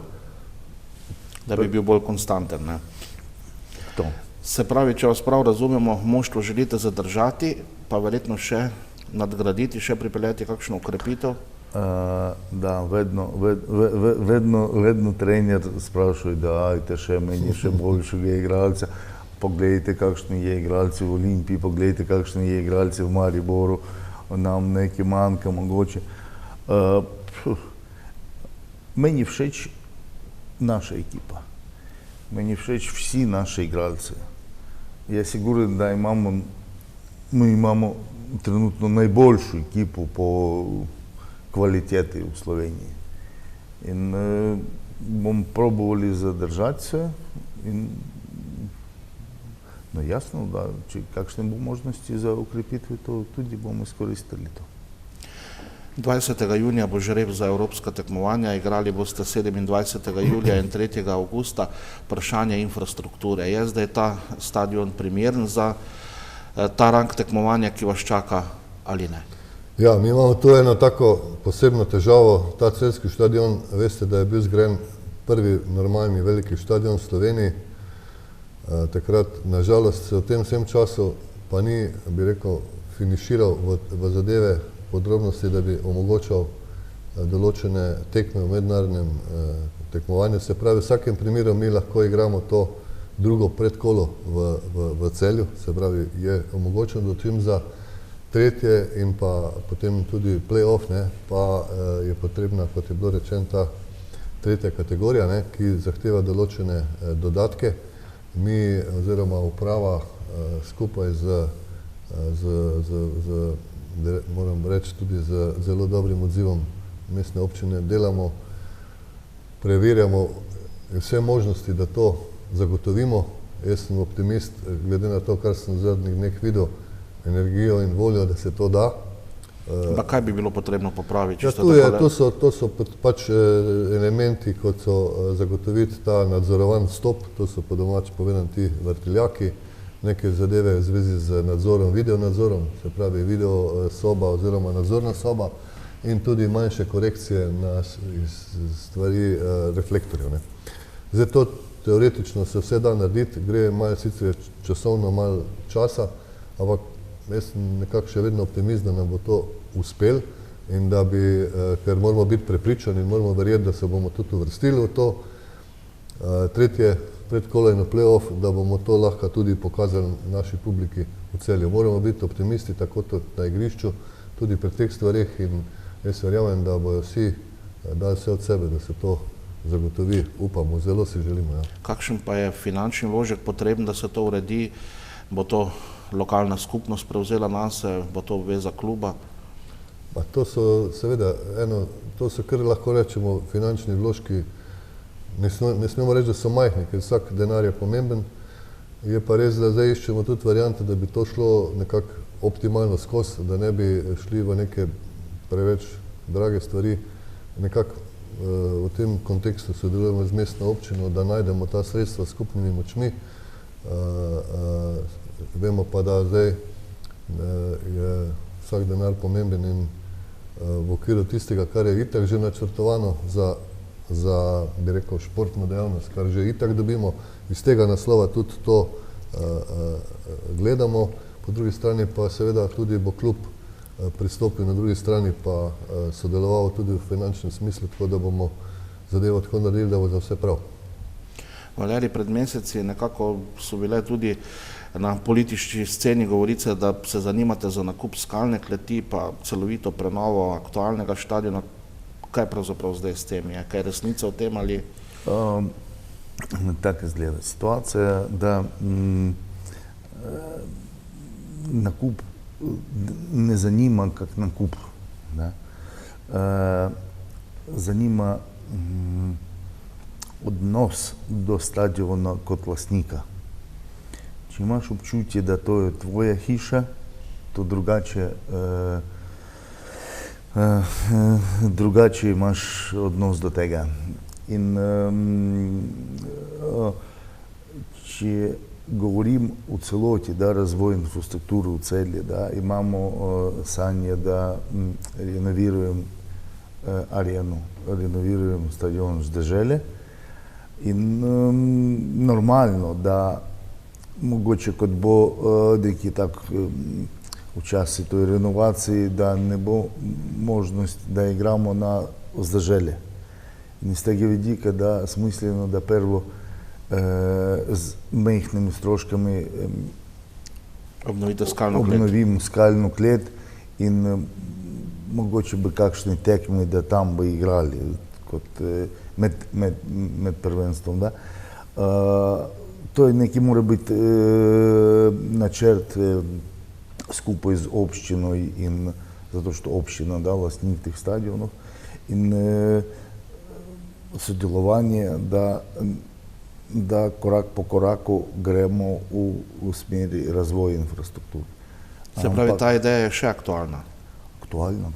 Da bi bil bolj konstanten, ne? To. Se pravi, če vas prav razumemo, moštvo želite zadržati, pa verjetno še nadgraditi, še pripeljati kakšno ukrepitev? Da, vedno trener sprašuje, da ajte še meni še boljšega igralca. Pogledajte, kakšni je igralci v Olimpiji, pogledajte, kakšni je igralci v Mariboru, nam nekaj manjka mogoče. Meni všeč naša ekipa, meni všeč vsi naši igralci. Jaz siguren, da mi imamo trenutno najboljšo ekipo po kvaliteti v Sloveniji. In bom probovali zadržati se in no jasno, da če kakšne bo možnosti za ukrepitve, to tudi bomo izkoristili to. 20. junija bo žreb za evropska tekmovanja, igrali boste 27. julija in 3. augusta. Vprašanje infrastrukture. Je zdaj ta stadion primeren za ta rang tekmovanja, ki vas čaka ali ne? Ja, mi imamo tu eno tako posebno težavo. Ta celjski stadion, veste, da je bil zgrajen prvi normalni veliki stadion v Sloveniji. Takrat, nažalost, se v tem vsem času pa ni, bi rekel, finiširal v zadeve podrobnosti, da bi omogočal določene tekme v mednarodnem tekmovanju. Se pravi, v vsakem primeru mi lahko igramo to drugo predkolo v Celju, se pravi, je omogočeno dotim za tretje in pa potem tudi play-off, pa je potrebna, kot je bilo rečeno, ta tretja kategorija, ki zahteva določene dodatke. Mi oziroma uprava skupaj moram reči tudi z zelo dobrim odzivom mestne občine delamo, preverjamo vse možnosti, da to zagotovimo. Jaz sem optimist, glede na to, kar sem zadnjih dneh videl, energijo in voljo, da se to da. Pa kaj bi bilo potrebno popraviti? Ja, to so pač elementi, kot so zagotoviti ta nadzorovan stop, to so po domače povedano ti vrtiljaki, neke zadeve v zvezi z nadzorom, videonadzorom, se pravi video soba oziroma nadzorna soba in tudi manjše korekcije na stvari reflektorjev. Zdaj to teoretično se vse da narediti, gre malo sicer časovno malo časa, ampak jaz sem nekako še vedno optimist, da nam bo to uspel in da bi, ker moramo biti prepričani in moramo verjeti, da se bomo tudi uvrstili v to tretje predkolo in play-off, da bomo to lahko tudi pokazali naši publiki v Celju. Moramo biti optimisti tako na igrišču, tudi pri teh stvareh in jaz verjamem, da bojo vsi dali vse od sebe, da se to zagotovi, upamo, zelo si želimo. Ja. Kakšen pa je finančni vložek potreben, da se to uredi? Bo to lokalna skupnost prevzela nase, bo to obveza kluba? Pa to so seveda to so kar lahko rečemo finančni vložki. Ne smemo reči, da so majhni, ker vsak denar je pomemben. Je pa res, da zdaj iščemo tudi variante, da bi to šlo nekako optimalno skozi, da ne bi šli v neke preveč drage stvari. Nekako v tem kontekstu sodelujemo z mestno občino, da najdemo ta sredstva s skupnimi močmi. Vemo pa, da zdaj je vsak denar pomemben in v okviru tistega, kar je itak že načrtovano za, bi rekel, športno dejavnost, kar že itak dobimo. Iz tega naslova tudi to gledamo. Po drugi strani pa seveda tudi bo klub pristopil na drugi strani pa sodeloval tudi v finančnem smislu, tako da bomo zadevo tako naredili, da bo za vse prav. Valerij, pred meseci nekako so bile tudi na politični sceni govorice, da se zanimate za nakup skalne kleti, pa celovito prenovo aktualnega štadiona. Kaj pravzaprav zdaj s tem je? Kaj je resnica o tem ali? Tako izgleda situacija, da nakup ne zanima kak nakup. Zanima odnos do stadiona kot lastnika. Če imaš občutje, da to je tvoja hiša, to drugače imaš odnos do tega. In če govorim v celoti, da razvoj infrastrukturo v Celju, da imamo sanje, da renovirujem areno, renovirujem stadion z Dežele in normalno, da mogoče kot bo neki tak v časi toj renovaciji, da ne bo možnost, da igramo na Dežele. In iz tega vidika, da smisleno, da prvo z majhnimi stroškami obnovim skalno klet in mogoče bi kakšni tekmi, da tam bi igrali kot med prvenstvom. To je neki mora biti načrt skupaj z občino in zato, što občina da vlastnik teh stadionov in sodelovanje, da korak po koraku gremo v smeri razvoja infrastrukture. Se pravi, ta ideja je še aktualna? Aktualna.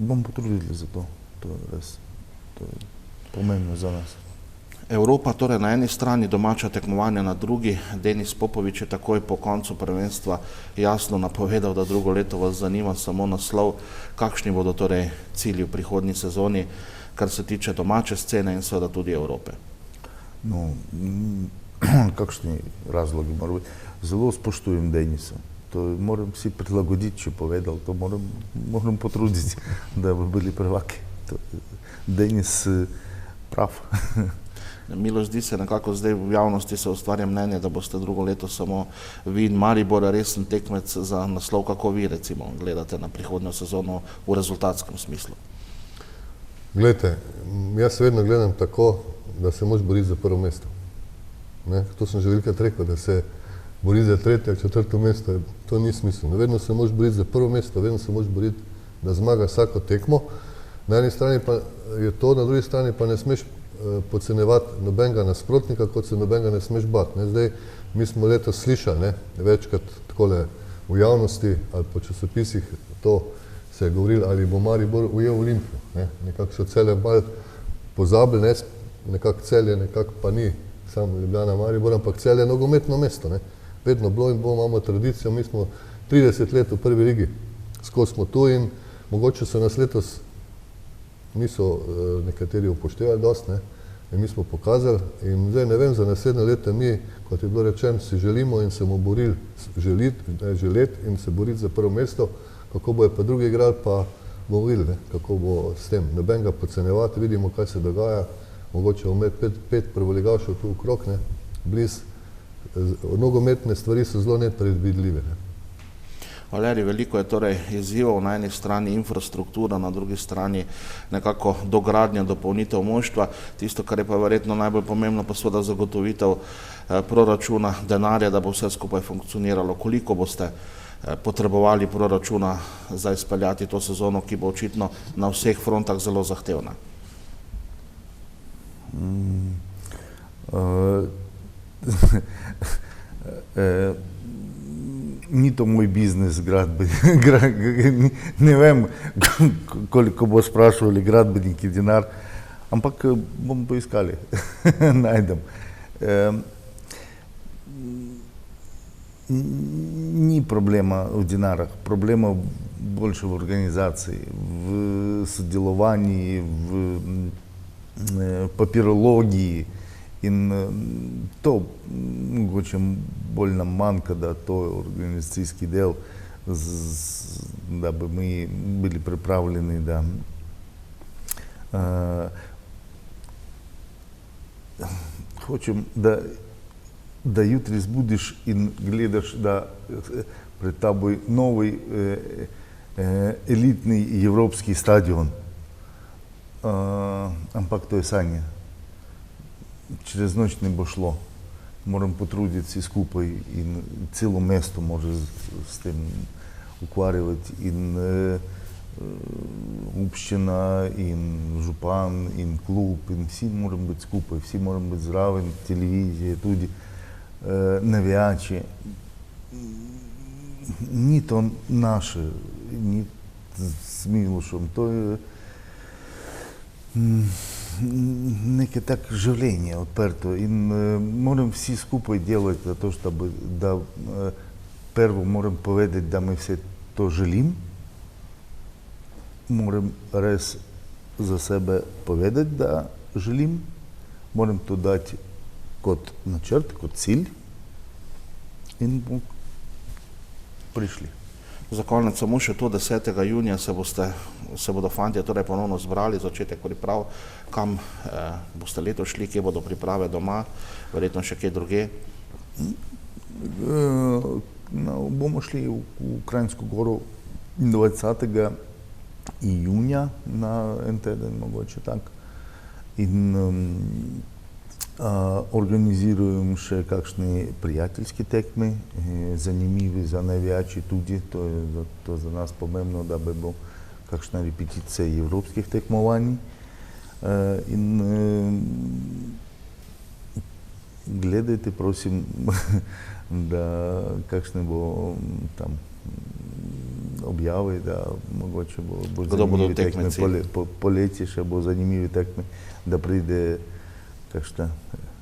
Bom potrudili za to. To je res pomembno za nas. Evropa, torej na eni strani domača tekmovanja, na drugi. Denis Popovič je takoj po koncu prvenstva jasno napovedal, da drugo leto vas zanima samo naslov. Kakšni bodo torej cilji v prihodnji sezoni, kar se tiče domače scene in seveda tudi Evrope? No, kakšni razlogi morajo biti? Zelo spoštujem Denisa. To moram si prilagoditi, če povedal. To moram potruditi, da bi bili prvaki. Denis prav. Miloš, zdi se nekako zdaj v javnosti se ustvarja mnenje, da boste drugo leto samo vi in Maribor resen tekmec za naslov. Kako vi recimo gledate na prihodnjo sezono v rezultatskem smislu? Glejte, jaz vedno gledam tako, da se moraš boriti za prvo mesto. To sem že velikokrat rekel, da se boriti za tretje, četrto mesto, to ni smiselno. Vedno se moraš boriti za prvo mesto, vedno se moraš boriti, da zmaga vsako tekmo. Na eni strani pa je to, na drugi strani pa ne smeš podcenjevati nobenega nasprotnika, kot se nobenega ne smeš bati. Zdaj, mi smo letos slišali večkrat takole v javnosti ali po časopisih, to se je govorilo, ali bo Maribor ujel Olimpijo. Nekako so Celje malo pozabili, nekako Celje nekako pa ni samo Ljubljana Maribor, ampak Celje je nogometno mesto. Vedno bilo in imamo tradicijo, mi smo 30 let v prvi ligi, skozi smo tu in mogoče so nas letos niso nekateri upoštevali dosti, in mi smo pokazali in zdaj ne vem, za naslednje leta mi, kot je bilo rečeno, si želimo in se bomo borili, želeti in se boriti za prvo mesto, kako bojo pa drugi igrali, pa bomo videli, kako bo s tem. Nobenega podcenjevati, vidimo, kaj se dogaja, mogoče bomo imeti 5 prvoligašev tu okrog, blizu. Nogometne stvari so zelo nepredvidljive. Valerij, veliko je torej izzivov, na eni strani infrastruktura, na drugi strani nekako dogradnja, dopolnitev moštva. Tisto, kar je pa verjetno najbolj pomembno, pa seveda zagotovitev proračuna, denarja, da bo vse skupaj funkcioniralo. Koliko boste potrebovali proračuna za izpeljati to sezono, ki bo očitno na vseh frontah zelo zahtevna? Ni to moj biznis gradbeni, ne vem, koliko bo sprašvali gradbeniki denar, ampak bomo poiskali, najdem. Ni problema v dinarah, problema boljše v organizaciji, v sodelovanju, v papirologiji in to mogoče bolj nam manjka, da to je organizacijski del, da bi mi bili pripravljeni, da hočem, da jutri zbudiš in gledaš, da pred teboj novi elitni evropski stadion. Ampak to je sanje. Čez noč ne bo šlo. Moram potruditi se skupaj in celo mesto mora s tem ukvarjati in občina in župan in klub in vsi moramo biti skupaj, vsi moramo biti zraven, televizije tudi, navijači. Ni to naše, ni s Milošem, to je nekaj tak življenje odprto in moram vsi skupaj delati za to, da prvo moram povedati, da me vse to želim, moram res za sebe povedati, da želim, moram to dati kot načrt, kot cilj in bomo prišli. Za konec samo še to, 10. junija se bodo fantje torej ponovno zbrali, začetek priprav, kam boste letos šli, kje bodo priprave doma, verjetno še kje druge? Bomo šli v Kranjsko Goro 20. junija na en teden, mogoče tak. In organizirujem še kakšne prijateljske tekme, zanimivi za navijači tudi, to je za nas pomembno, da bi bo kakšna repeticija evropskih tekmovanj. In gledajte, prosim, da kakšne bo tam objave, da mogoče bo zanimivi tekme, poletje še bo zanimivi tekme, da pride kakšna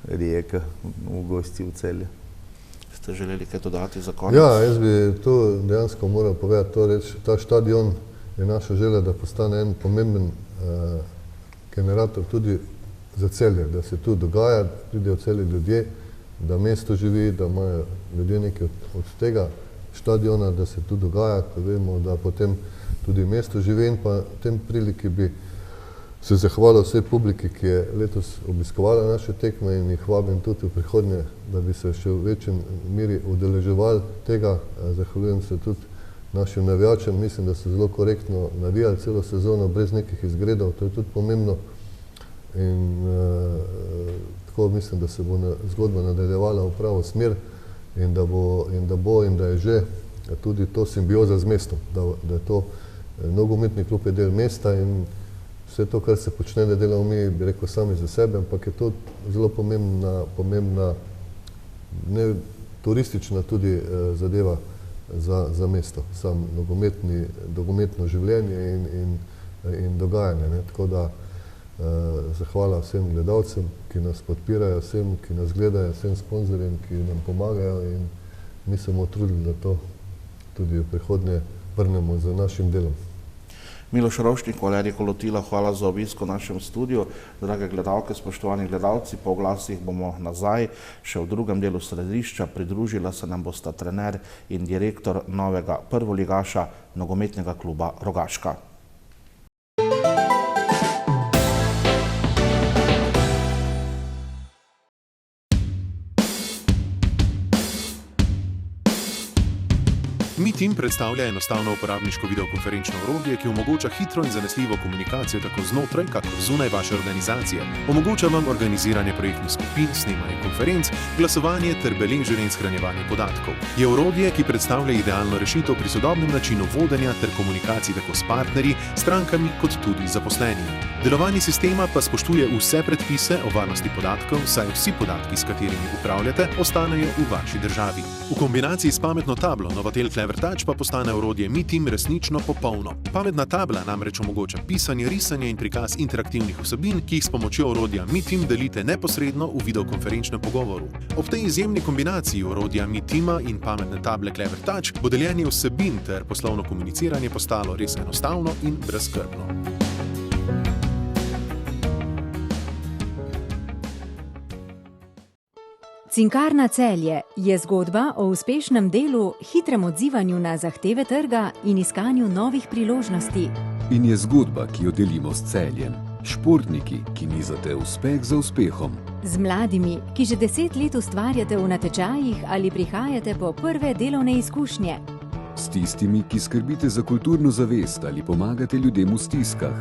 Rijeka v gosti v Celje. Ste želeli kaj dodati za konec? Ja, jaz bi to dejansko moral povedati, ta štadion je naša želja, da postane en pomemben generator tudi za Celje, da se tu dogaja, pridejo v Celje ljudje, da mesto živi, da imajo ljudje nekaj od tega štadiona, da se tu dogaja, ko vemo, da potem tudi mesto živi in pa v tem priliki bi se zahvalil vsej publiki, ki je letos obiskovala naše tekme in jih vabim tudi v prihodnje, da bi se še v večjem meri udeleževali tega. Zahvaljujem se tudi našim navijačem, mislim, da so zelo korektno navijali celo sezono brez nekih izgredov, to je tudi pomembno. In tako mislim, da se bo zgodba nadaljevala v pravo smer in da je že tudi to simbioza z mestom, da je to nogometni klub je del mesta in vse to, kar se počne, da delamo mi, bi rekel, sami za sebe, ampak je to zelo pomembna, ne turistična tudi zadeva za mesto, sam nogometno življenje in dogajanje. Tako da zahvala vsem gledalcem, ki nas podpirajo, vsem, ki nas gledajo, vsem sponzorjem, ki nam pomagajo in mi se bomo trudili, da to tudi v prihodnje vrnemo z našim delom. Miloš Rovšnik, Valerij Kolotila, hvala za obisk v našem studiu. Drage gledalke, spoštovani gledalci, po oglasih bomo nazaj še v drugem delu središča. Pridružila se nam bosta trener in direktor novega prvoligaša nogometnega kluba Rogaška. Meeteam predstavlja enostavno uporabniško videokonferenčno orodje, ki omogoča hitro in zanesljivo komunikacijo tako znotraj, kakor zunaj vaše organizacije. Omogoča vam organiziranje projektnih skupin, snemanje konferenc, glasovanje ter beleženje in shranjevanje podatkov. Je orodje, ki predstavlja idealno rešitev pri sodobnem načinu vodenja ter komunikaciji tako s partnerji, strankami kot tudi zaposlenimi. Delovanje sistema pa spoštuje vse predpise o varnosti podatkov, saj vsi podatki, s katerimi upravljate, ostanejo v vaši državi. V kombinaciji s pametno tablo Novatel Klevertač pa postane orodje MiTeam resnično popolno. Pametna tabla namreč omogoča pisanje, risanje in prikaz interaktivnih vsebin, ki jih s pomočjo orodja MiTeam delite neposredno v videokonferenčnem pogovoru. Ob tej izjemni kombinaciji orodja MiTeama in pametne table Klevertač bo deljenje vsebin ter poslovno komuniciranje postalo res enostavno in brezskrbno. Cinkarna Celje je zgodba o uspešnem delu, hitrem odzivanju na zahteve trga in iskanju novih priložnosti. In je zgodba, ki jo delimo s Celjem. Športniki, ki nizate uspeh za uspehom. Z mladimi, ki že 10 let ustvarjate v natečajih ali prihajate po prve delovne izkušnje. S tistimi, ki skrbite za kulturno zavest ali pomagate ljudem v stiskah.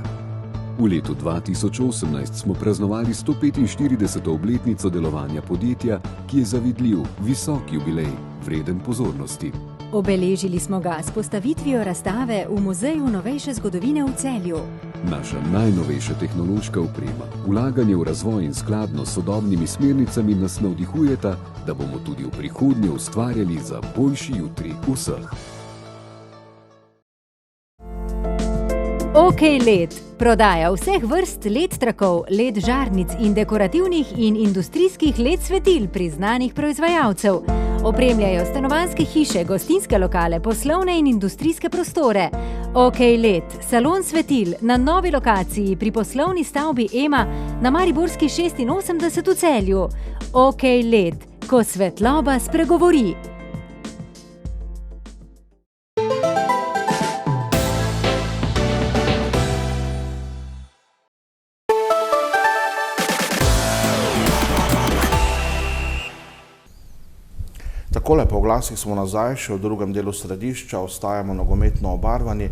V letu 2018 smo praznovali 145. obletnico delovanja podjetja, ki je zavidljiv, visok jubilej, vreden pozornosti. Obeležili smo ga s postavitvijo razstave v Muzeju novejše zgodovine v Celju. Naša najnovejša tehnološka oprema, vlaganje v razvoj in skladno s sodobnimi smernicami nas navdihujeta, da bomo tudi v prihodnje ustvarjali za boljši jutri vseh. OK LED. Prodaja vseh vrst LED trakov, LED žarnic in dekorativnih in industrijskih LED svetil priznanih proizvajalcev. Opremljajo stanovanjske hiše, gostinske lokale, poslovne in industrijske prostore. OK LED. Salon svetil na novi lokaciji pri poslovni stavbi EMA na Mariborski 86 v Celju. OK LED. Ko svetloba spregovori. Takole po oglasih smo nazaj, še v drugem delu središča, ostajamo nogometno obarvani.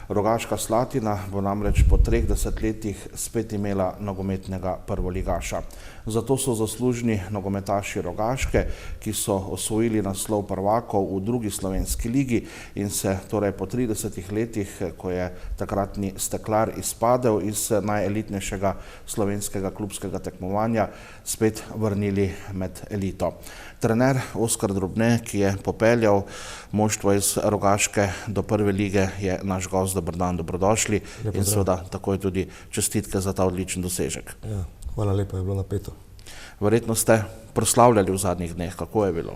Rogaška Slatina bo namreč po 30 letih spet imela nogometnega prvoligaša. Zato so zaslužni nogometaši Rogaške, ki so osvojili naslov prvakov v drugi slovenski ligi in se torej po 30 letih, ko je takratni Steklar izpadel iz najelitnejšega slovenskega klubskega tekmovanja, spet vrnili med elito. Trener Oskar Drobne, ki je popeljal moštvo iz Rogaške do prve lige, je naš gost. Dober dan, dobrodošli in seveda takoj tudi čestitke za ta odličen dosežek. Ja, hvala lepa, je bilo napeto. Verjetno ste proslavljali v zadnjih dneh, kako je bilo?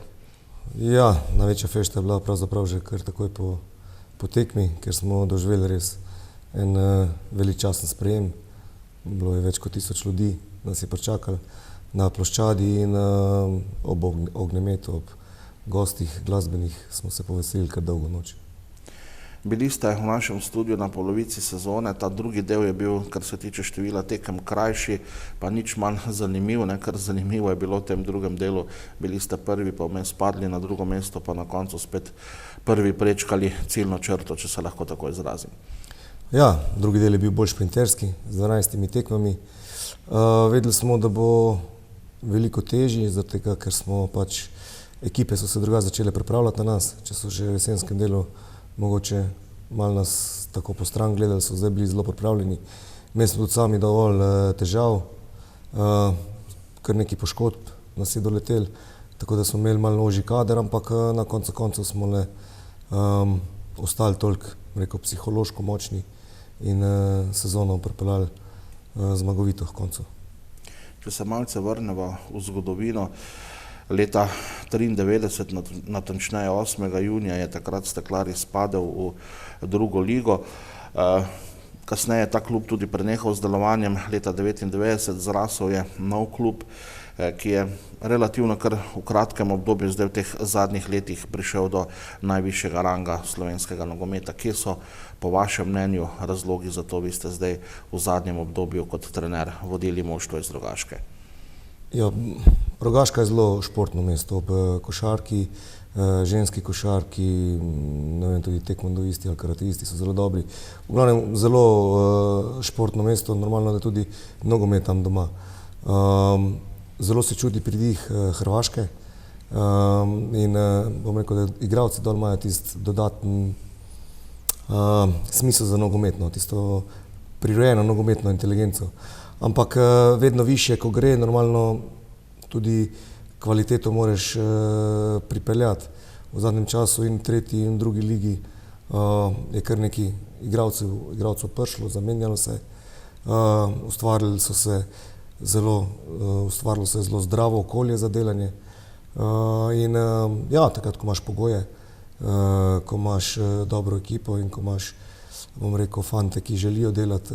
Ja, največja fešta je bila pravzaprav že kar takoj po tekmi, ker smo doživeli res en veličasten sprejem. Bilo je več kot 1000 ljudi, nas je pričakali na ploščadi in ob ognjemetu, ob gostih glasbenih smo se poveselili kar dolgo noč. Bili ste v našem studiu na polovici sezone, ta drugi del je bil, kar se tiče števila tekem, krajši, pa nič manj zanimiv, kar zanimivo je bilo v tem drugem delu. Bili ste prvi, pa vmes padli na drugo mesto, pa na koncu spet prvi prečkali ciljno črto, če se lahko tako izrazim. Ja, drugi del je bil bolj šprinterski, z 12 tekmami. Vedeli smo, da bo veliko težji, zato tega, ker smo pač, ekipe so se drugače začele pripravljati na nas, če so že v jesenskem delu mogoče malo nas tako po stran gledali, so zdaj bili zelo pripravljeni. Mi smo tudi sami dovolj težav, kar nekaj poškodb nas je doletel, tako da smo imeli malo ožji kader, ampak na koncu koncev smo le ostali toliko, rekel, psihološko močni in sezono pripeljali zmagovito v koncu. Če se malce vrnemo v zgodovino, leta 1993, natančneje 8. junija, je takrat Steklar izpadel v drugo ligo. Kasneje je ta klub tudi prenehal z delovanjem, leta 1999 zrasel je nov klub, ki je relativno kar v kratkem obdobju, zdaj v teh zadnjih letih, prišel do najvišjega ranga slovenskega nogometa. Kje so po vašem mnenju razlogi za to? Vi ste zdaj v zadnjem obdobju kot trener vodili moštvo iz Rogaške. Ja, Rogaška je zelo športno mesto, ob košarki, ženski košarki, ne vem, tudi tekmondoisti ali karateisti so zelo dobri. V glavnem zelo športno mesto, normalno, da tudi nogomet tam doma. Zelo se čudi pridih Hrvaške in bom rekel, da igralci dol imajo tisti dodaten smisel za nogometno, tisto prirojeno nogometno inteligenco. Ampak vedno više, ko gre, normalno tudi kvaliteto moraš pripeljati. v zadnjem času in v tretji in drugi ligi je kar nekaj igralcev prišlo, zamenjalo se, ustvarilo se je zelo zdravo okolje za delanje. In ja, takrat, ko imaš pogoje, ko imaš dobro ekipo in ko imaš, bom rekel, fante, ki želijo delati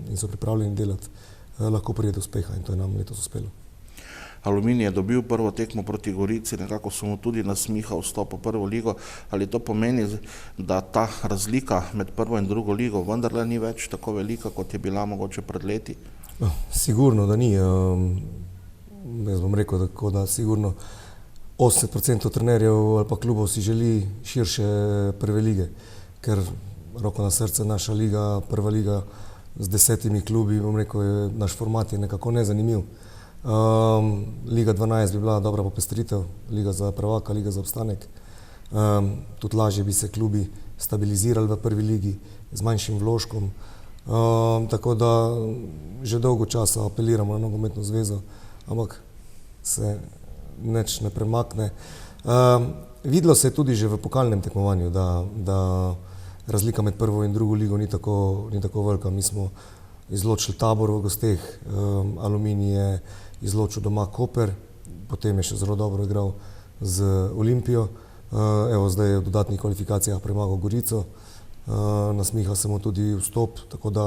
in so pripravljeni delati, lahko pride do uspeha in to je nam letos uspelo. Aluminij je dobil prvo tekmo proti Gorici, nekako so mu tudi nasmihal vstop v prvo ligo. Ali to pomeni, da ta razlika med prvo in drugo ligo vendarle ni več tako velika, kot je bila mogoče pred leti? Sigurno, da ni. Jaz bom rekel, da sigurno 80% trenerjev ali pa klubov si želi širše prve lige, ker roko na srce naša liga, prva liga z 10 klubi, bom rekel, naš format je nekako nezanimiv. Liga 12 bi bila dobra popestritev, liga za prvaka, liga za obstanek. Tudi lažje bi se klubi stabilizirali v prvi ligi z manjšim vložkom. Tako da že dolgo časa apeliramo na nogometno zvezo, ampak se nič ne premakne. Videlo se je tudi že v pokalnem tekmovanju, da razlika med prvo in drugo ligo ni tako velika. Mi smo izločili Tabor v gosteh, Aluminij je izločil doma Koper, potem je še zelo dobro igral z Olimpijo. Evo, zdaj je v dodatnih kvalifikacijah premagal Gorico, nasmiha se mu tudi vstop, tako da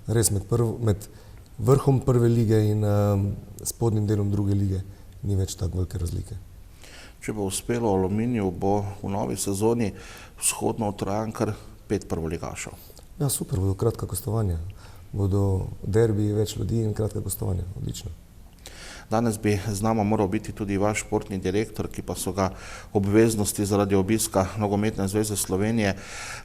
res med vrhom prve lige in spodnjim delom druge lige ni več tako velike razlike. Če bo uspelo Aluminiju, bo v novi sezoni vzhodno utrajan kar 5 prvoligašev. Ja, super, bodo kratka gostovanja. Bodo derbi, več ljudi in kratka gostovanja. Odlično. Danes bi z nama moral biti tudi vaš športni direktor, ki pa so ga obveznosti zaradi obiska Nogometne zveze Slovenije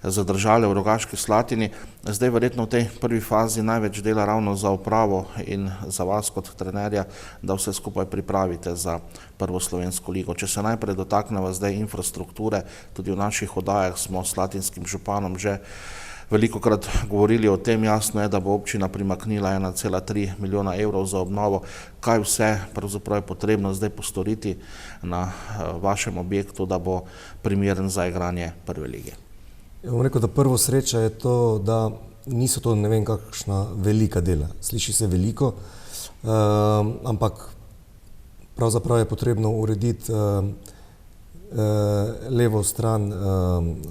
zadržale v Rogaški Slatini. Zdaj verjetno v tej prvi fazi največ dela ravno za upravo in za vas kot trenerja, da vse skupaj pripravite za prvo slovensko ligo. Če se najprej dotakneva zdaj infrastrukture, tudi v naših oddajah smo s slatinskim županom že velikokrat govorili o tem. Jasno je, da bo občina primaknila 1,3 milijona evrov za obnovo. Kaj vse pravzaprav je potrebno zdaj postoriti na vašem objektu, da bo primeren za igranje prve lige? Ja bom rekel, da prvo sreča je to, da niso to ne vem kakšna velika dela. Sliši se veliko, ampak pravzaprav je potrebno urediti levo stran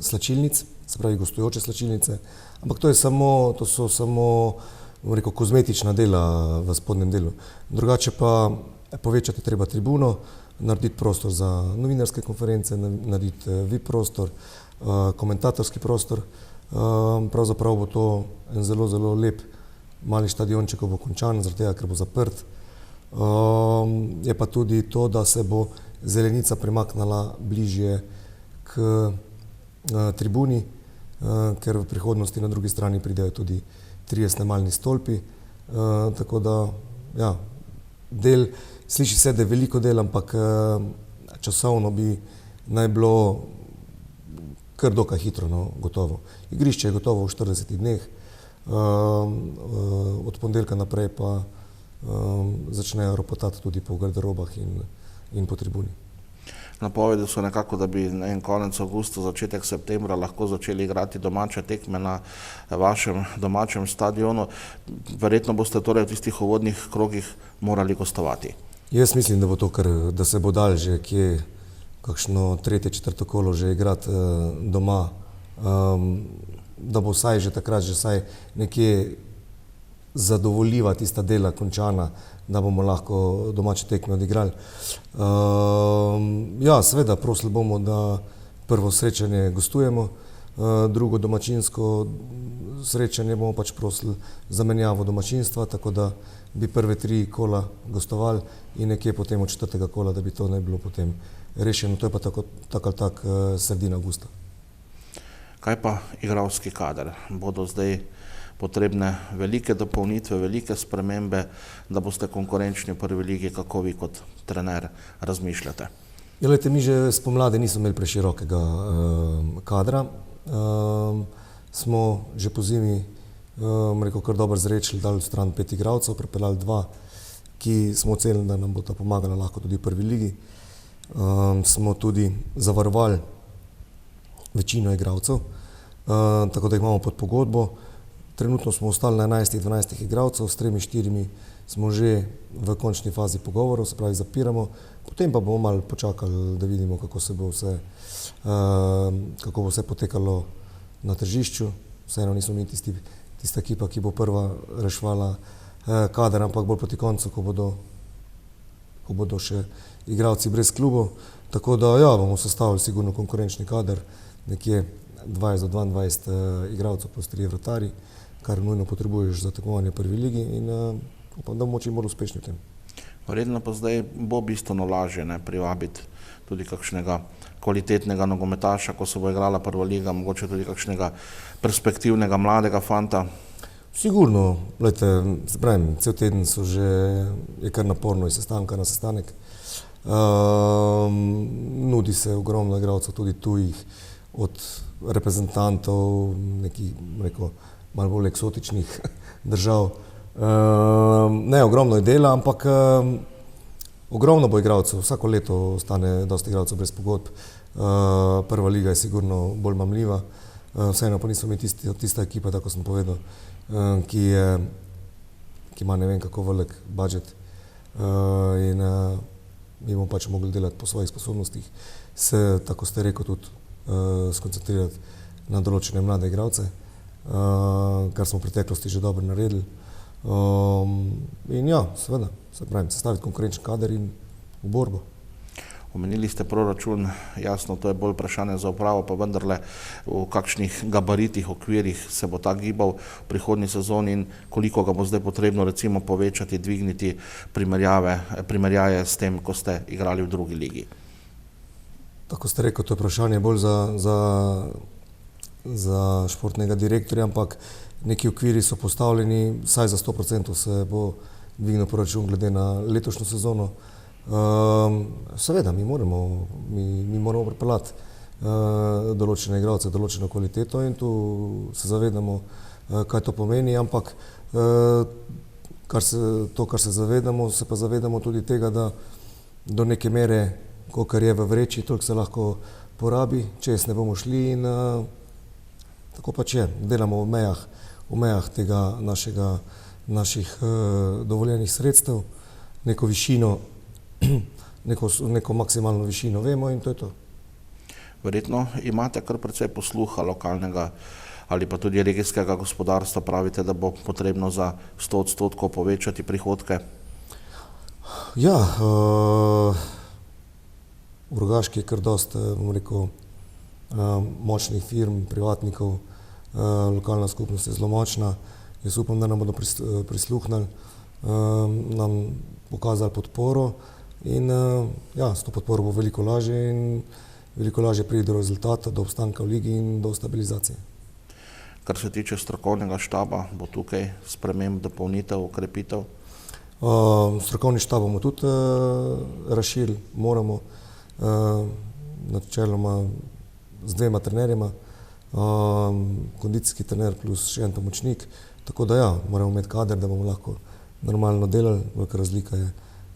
slačilnic, se pravi gostujoče slačilnice, ampak to so samo, bom rekel, kozmetična dela v spodnjem delu. Drugače pa povečati treba tribuno, narediti prostor za novinarske konference, narediti VIP prostor, komentatorski prostor. Pravzaprav bo to en zelo, zelo lep mali štadionček, ko bo končan, zaradi tega, ker bo zaprt. Je pa tudi to, da se bo zelenica premaknila bližje k tribuni, ker v prihodnosti na drugi strani pridejo tudi 3 snemalni stolpi. Tako da, ja, sliši se, da je veliko del, ampak časovno bi naj bilo kar dokaj hitro, no, gotovo. Igrišče je gotovo v 40 dneh, od ponedeljka naprej pa začnejo ropotati tudi po garderobah in po tribuni. Napovedi so nekako, da bi konec avgusta, začetek septembra lahko začeli igrati domače tekme na vašem domačem stadionu. Verjetno boste torej v tistih uvodnih krogih morali gostovati. Jaz mislim, da bo to kar, da se bo dal že kje kakšno 3., 4. kolo že igrati doma, da bo vsaj že takrat že vsaj nekje zadovoljiva tista dela končana, da bomo lahko domače tekme odigrali. Ja, seveda, prosili bomo, da prvo srečanje gostujemo, drugo domačinsko srečanje bomo pač prosili za menjavo domačinstva, tako da bi prve 3 kola gostovali in nekje potem od 4. kola, da bi to ne bilo potem rešeno. To je pa tako ali tako sredina avgusta. Kaj pa igralski kader? Bodo zdaj potrebne velike dopolnitve, velike spremembe, da boste konkurenčni v prvi ligi, kako vi kot trener razmišljate? Glejte, mi že spomladi nismo imeli preširokega kadra. Smo že po zimi, rekel, kar dobro zrečili, dali v stran 5 igralcev, pripeljali 2, ki smo ocenili, da nam bo ta pomagala lahko tudi v prvi ligi. Smo tudi zavarovali večino igralcev, tako da jih imamo pod pogodbo. Trenutno smo ostali na 11-12 igralcev, s 3-4 smo že v končni fazi pogovorov, se pravi zapiramo, potem pa bomo malo počakali, da vidimo, kako bo vse potekalo na tržišču. Vseeno nismo mi tista ekipa, ki bo prva reševala kader, ampak bolj proti koncu, ko bodo še igralci brez klubov. Tako da ja, bomo sestavili sigurno konkurenčni kader, nekje 20 do 22 igralcev plus 3 vratarji, kar nujno potrebuješ za tekmovanje v prvi ligi in upam, da bomo čim bolj uspešni v tem. Verjetno pa zdaj bo bistveno lažje privabiti tudi kakšnega kvalitetnega nogometaša, ko se bo igrala prva liga, mogoče tudi kakšnega perspektivnega mladega fanta. Sigurno, gledajte, se pravim, cel teden je kar naporno iz sestanka na sestanek. Nudi se ogromno igralcev, tudi tujih, od reprezentantov, nekih, malo bolj eksotičnih držav. Ne, ogromno je dela, ampak ogromno bo igralcev, vsako leto ostane dosti igralcev brez pogodb. Prva liga je sigurno bolj mamljiva, vseeno pa nismo mi tista ekipa, tako sem povedal, ki ima ne vem kako velik budžet in mi bomo pač mogli delati po svojih sposobnostih, se, tako ste rekel, tudi skoncentrirati na določene mlade igralce, kar smo v preteklosti že dobro naredili. In ja, seveda, se pravim, sestaviti konkurenčni kader in v borbo. Omenili ste proračun, jasno, to je bolj vprašanje za upravo, pa vendarle v kakšnih gabaritih, okvirih se bo ta gibal v prihodnji sezoni in koliko ga bo zdaj potrebno recimo povečati, dvigniti primerjaje s tem, ko ste igrali v drugi ligi. Tako ste rekel, to je vprašanje bolj za športnega direktorja, ampak neki okviri so postavljeni, vsaj za 100% se bo dvignil proračun glede na letošnjo sezono. Seveda, mi moramo pripeljati določene igralce, določeno kvaliteto in tu se zavedamo, kaj to pomeni, ampak kar se zavedamo, se pa zavedamo tudi tega, da do neke mere, kolikor je v vreči, toliko se lahko porabi, čez ne bomo šli in tako pač je, delamo v mejah tega naših dovoljenih sredstev, neko višino, neko maksimalno višino vemo in to je to. Verjetno imate kar precej posluha lokalnega ali pa tudi regijskega gospodarstva, pravite, da bo potrebno za 100% povečati prihodke? Ja, v Rogaški je kar dosti, bom rekel, močnih firm, privatnikov, lokalna skupnost je zelo močna. Jaz upam, da nam bodo prisluhnili, nam pokazali podporo in ja, s to podporo bo veliko lažje in veliko lažje pride do rezultata, do obstanka v ligi in do stabilizacije. Kar se tiče strokovnega štaba, bo tukaj sprememb, dopolnitev, ukrepitev? Strokovni štab bomo tudi razširili, moramo, načeloma z 2 trenerjema, kondicijski trener plus še en pomočnik, tako da ja, moramo imeti kader, da bomo lahko normalno delali, velika razlika je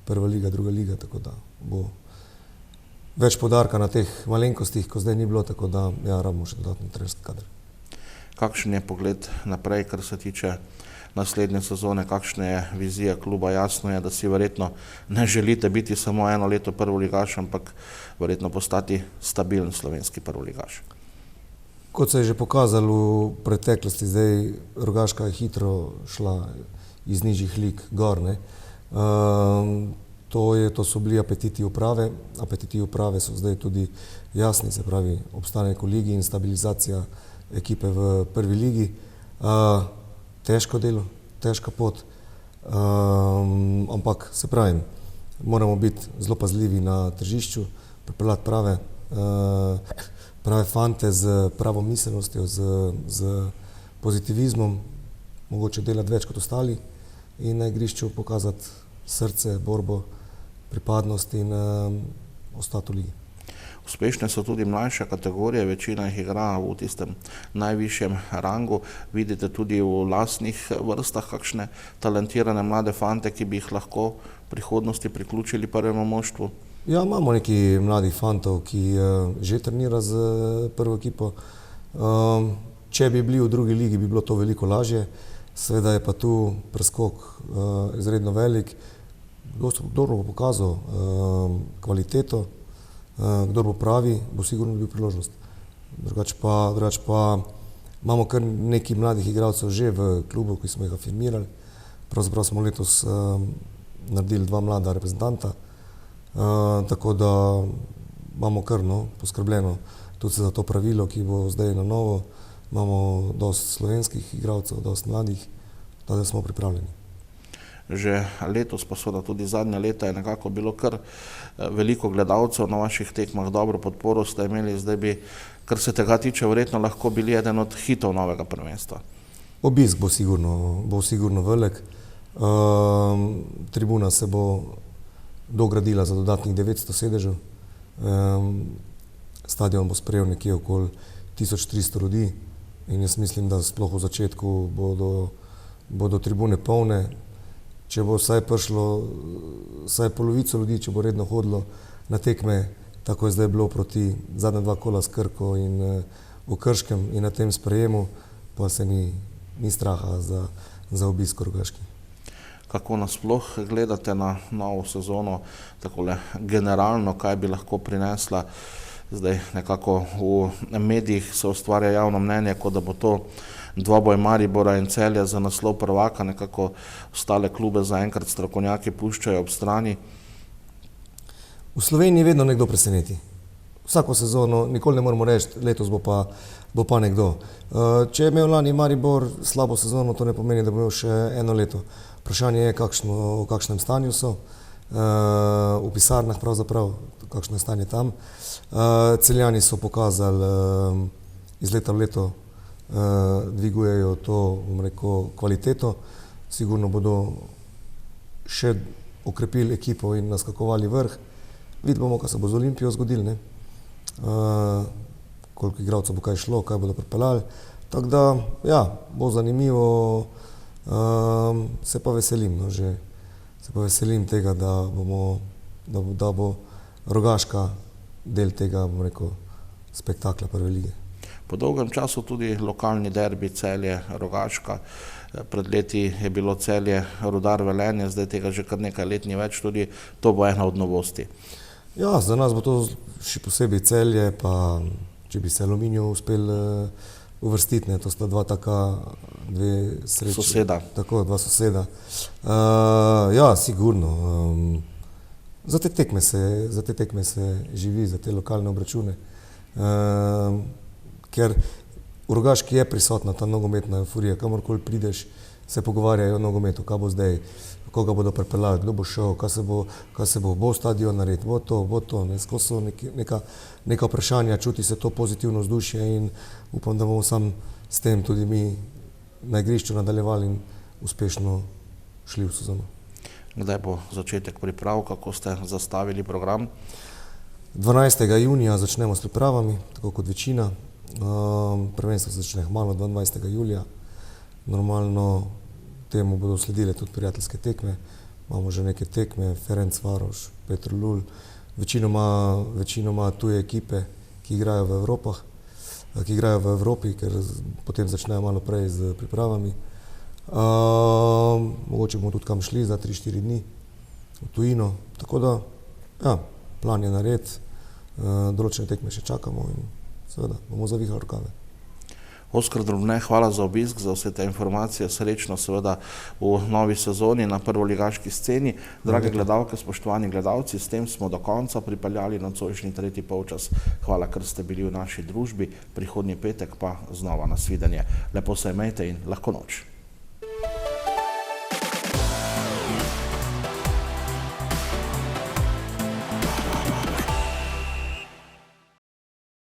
prva liga, druga liga, tako da bo več poudarka na teh malenkostih, ko zdaj ni bilo, tako da ja, rabimo še dodatni trenerski kader. Kakšen je pogled naprej, kar se tiče naslednje sezone, kakšna je vizija kluba? Jasno je, da si verjetno ne želite biti samo eno leto prvoligaš, ampak verjetno postati stabilen slovenski prvoligaš. Kot se je že pokazalo v preteklosti, zdaj Rogaška je hitro šla iz nižjih lig gor, ne. To so bili apetiti uprave. Apetiti uprave so zdaj tudi jasni, se pravi obstanek v ligi in stabilizacija ekipe v prvi ligi. Težko delo, težka pot, ampak se pravim, moramo biti zelo pazljivi na tržišču, pripeljati prave fante z pravo miselnostjo, z pozitivizmom, mogoče delati več kot ostali in na igrišču pokazati srce, borbo, pripadnost in ostati v ligi. Uspešne so tudi mlajše kategorije, večina jih igra v tistem najvišjem rangu. Vidite tudi v lastnih vrstah kakšne talentirane mlade fante, ki bi jih lahko v prihodnosti priključili prvemu moštvu? Ja, imamo nekaj mladih fantov, ki že trenira z prvo ekipo. Če bi bili v drugi ligi, bi bilo to veliko lažje. Seveda je pa tu preskok izredno velik. Kdor bo pokazal kvaliteto, kdor bo pravi, bo sigurno dobil priložnost. Drugače pa imamo kar nekaj mladih igralcev že v klubu, ki smo jih afirmirali. Pravzaprav smo letos naredili 2 mlada reprezentanta, tako da imamo kar poskrbljeno tudi za to pravilo, ki bo zdaj na novo. Imamo dosti slovenskih igralcev, dosti mladih, da smo pripravljeni. Že letos, pa seveda tudi zadnja leta, je nekako bilo kar veliko gledalcev na vaših tekmah, dobro podporo ste imeli, zdaj bi, kar se tega tiče, verjetno lahko bili eden od hitov novega prvenstva. Obisk bo sigurno velik. Tribuna se bo dogradila za dodatnih 900 sedežev. Stadion bo sprejel nekje okoli 1300 ljudi in jaz mislim, da sploh v začetku bodo tribune polne. Če bo vsaj prišlo vsaj polovico ljudi, če bo redno hodilo na tekme, tako je zdaj bilo proti zadnja 2 kola s Krko in v Krškem in na tem sprejemu, pa se ni straha za obisk v Rogaški. Kako nasploh gledate na novo sezono, takole generalno, kaj bi lahko prinesla? Zdaj nekako v medijih se ustvarja javno mnenje, kot da bo to dvoboj Maribora in Celja za naslov prvaka, nekako ostale klube zaenkrat strokovnjaki puščajo ob strani. V Sloveniji vedno nekdo preseneti. Vsako sezono, nikoli ne moramo reči, letos bo pa nekdo. Če je imel lani Maribor slabo sezono, to ne pomeni, da bo imel še eno leto. Vprašanje je, v kakšnem stanju so, v pisarnah pravzaprav, kakšno je stanje tam. Celjani so pokazali iz leta v leto, dvigujejo to, bom rekel, kvaliteto. Sigurno bodo še okrepili ekipo in naskakovali vrh. Vidimo, kaj se bo z Olimpijo zgodilo, koliko igralcev bo kaj šlo, kaj bodo pripeljali. Tako da, ja, bo zanimivo, se pa veselim, tega, da bo Rogaška del tega, bom rekel, spektakla prve lige. Po dolgem času tudi lokalni derbi Celje, Rogaška. Pred leti je bilo Celje, Rudar, Velenje, zdaj tega že kar nekaj let ni več, tudi to bo ena od novosti. Ja, za nas bo to še posebej Celje, pa če bi se Aluminijo uspel uvrstiti, to sta dve sreči. Soseda. Tako, 2 soseda. Ja, sigurno. Za te tekme se živi, za te lokalne obračune. Ker v Rogaški je prisotna ta nogometna euforija, kamorkoli prideš, se pogovarjajo o nogometu, kaj bo zdaj, koga bodo pripeljali, kdo bo šel, kaj se bo stadion naredil, bo to, skozi so neka vprašanja, čuti se to pozitivno vzdušje in upam, da bomo sam s tem tudi mi na igrišču nadaljevali in uspešno šli v sezono. Kdaj bo začetek priprav, kako ste zastavili program? 12. junija začnemo s pripravami, tako kot večina. Prvenstvo se začne malo 22. julija. Normalno temu bodo sledile tudi prijateljske tekme. Imamo že neke tekme, Ferencvaroš, Petrolul, večinoma tuje ekipe, ki igrajo v Evropi, ker potem začnejo malo prej z pripravami. Mogoče bomo tudi kam šli za 3-4 dni v tujino. Tako da, ja, plan je nared, določene tekme še čakamo in seveda bomo zavihali rokave. Oskar Drobne, hvala za obisk, za vse te informacije, srečno seveda v novi sezoni na prvoligaški sceni. Drage gledalke, spoštovani gledalci, s tem smo do konca pripeljali nocojšnji tretji polčas. Hvala, ker ste bili v naši družbi, prihodnji petek pa znova nasvidenje. Lepo se imejte in lahko noč.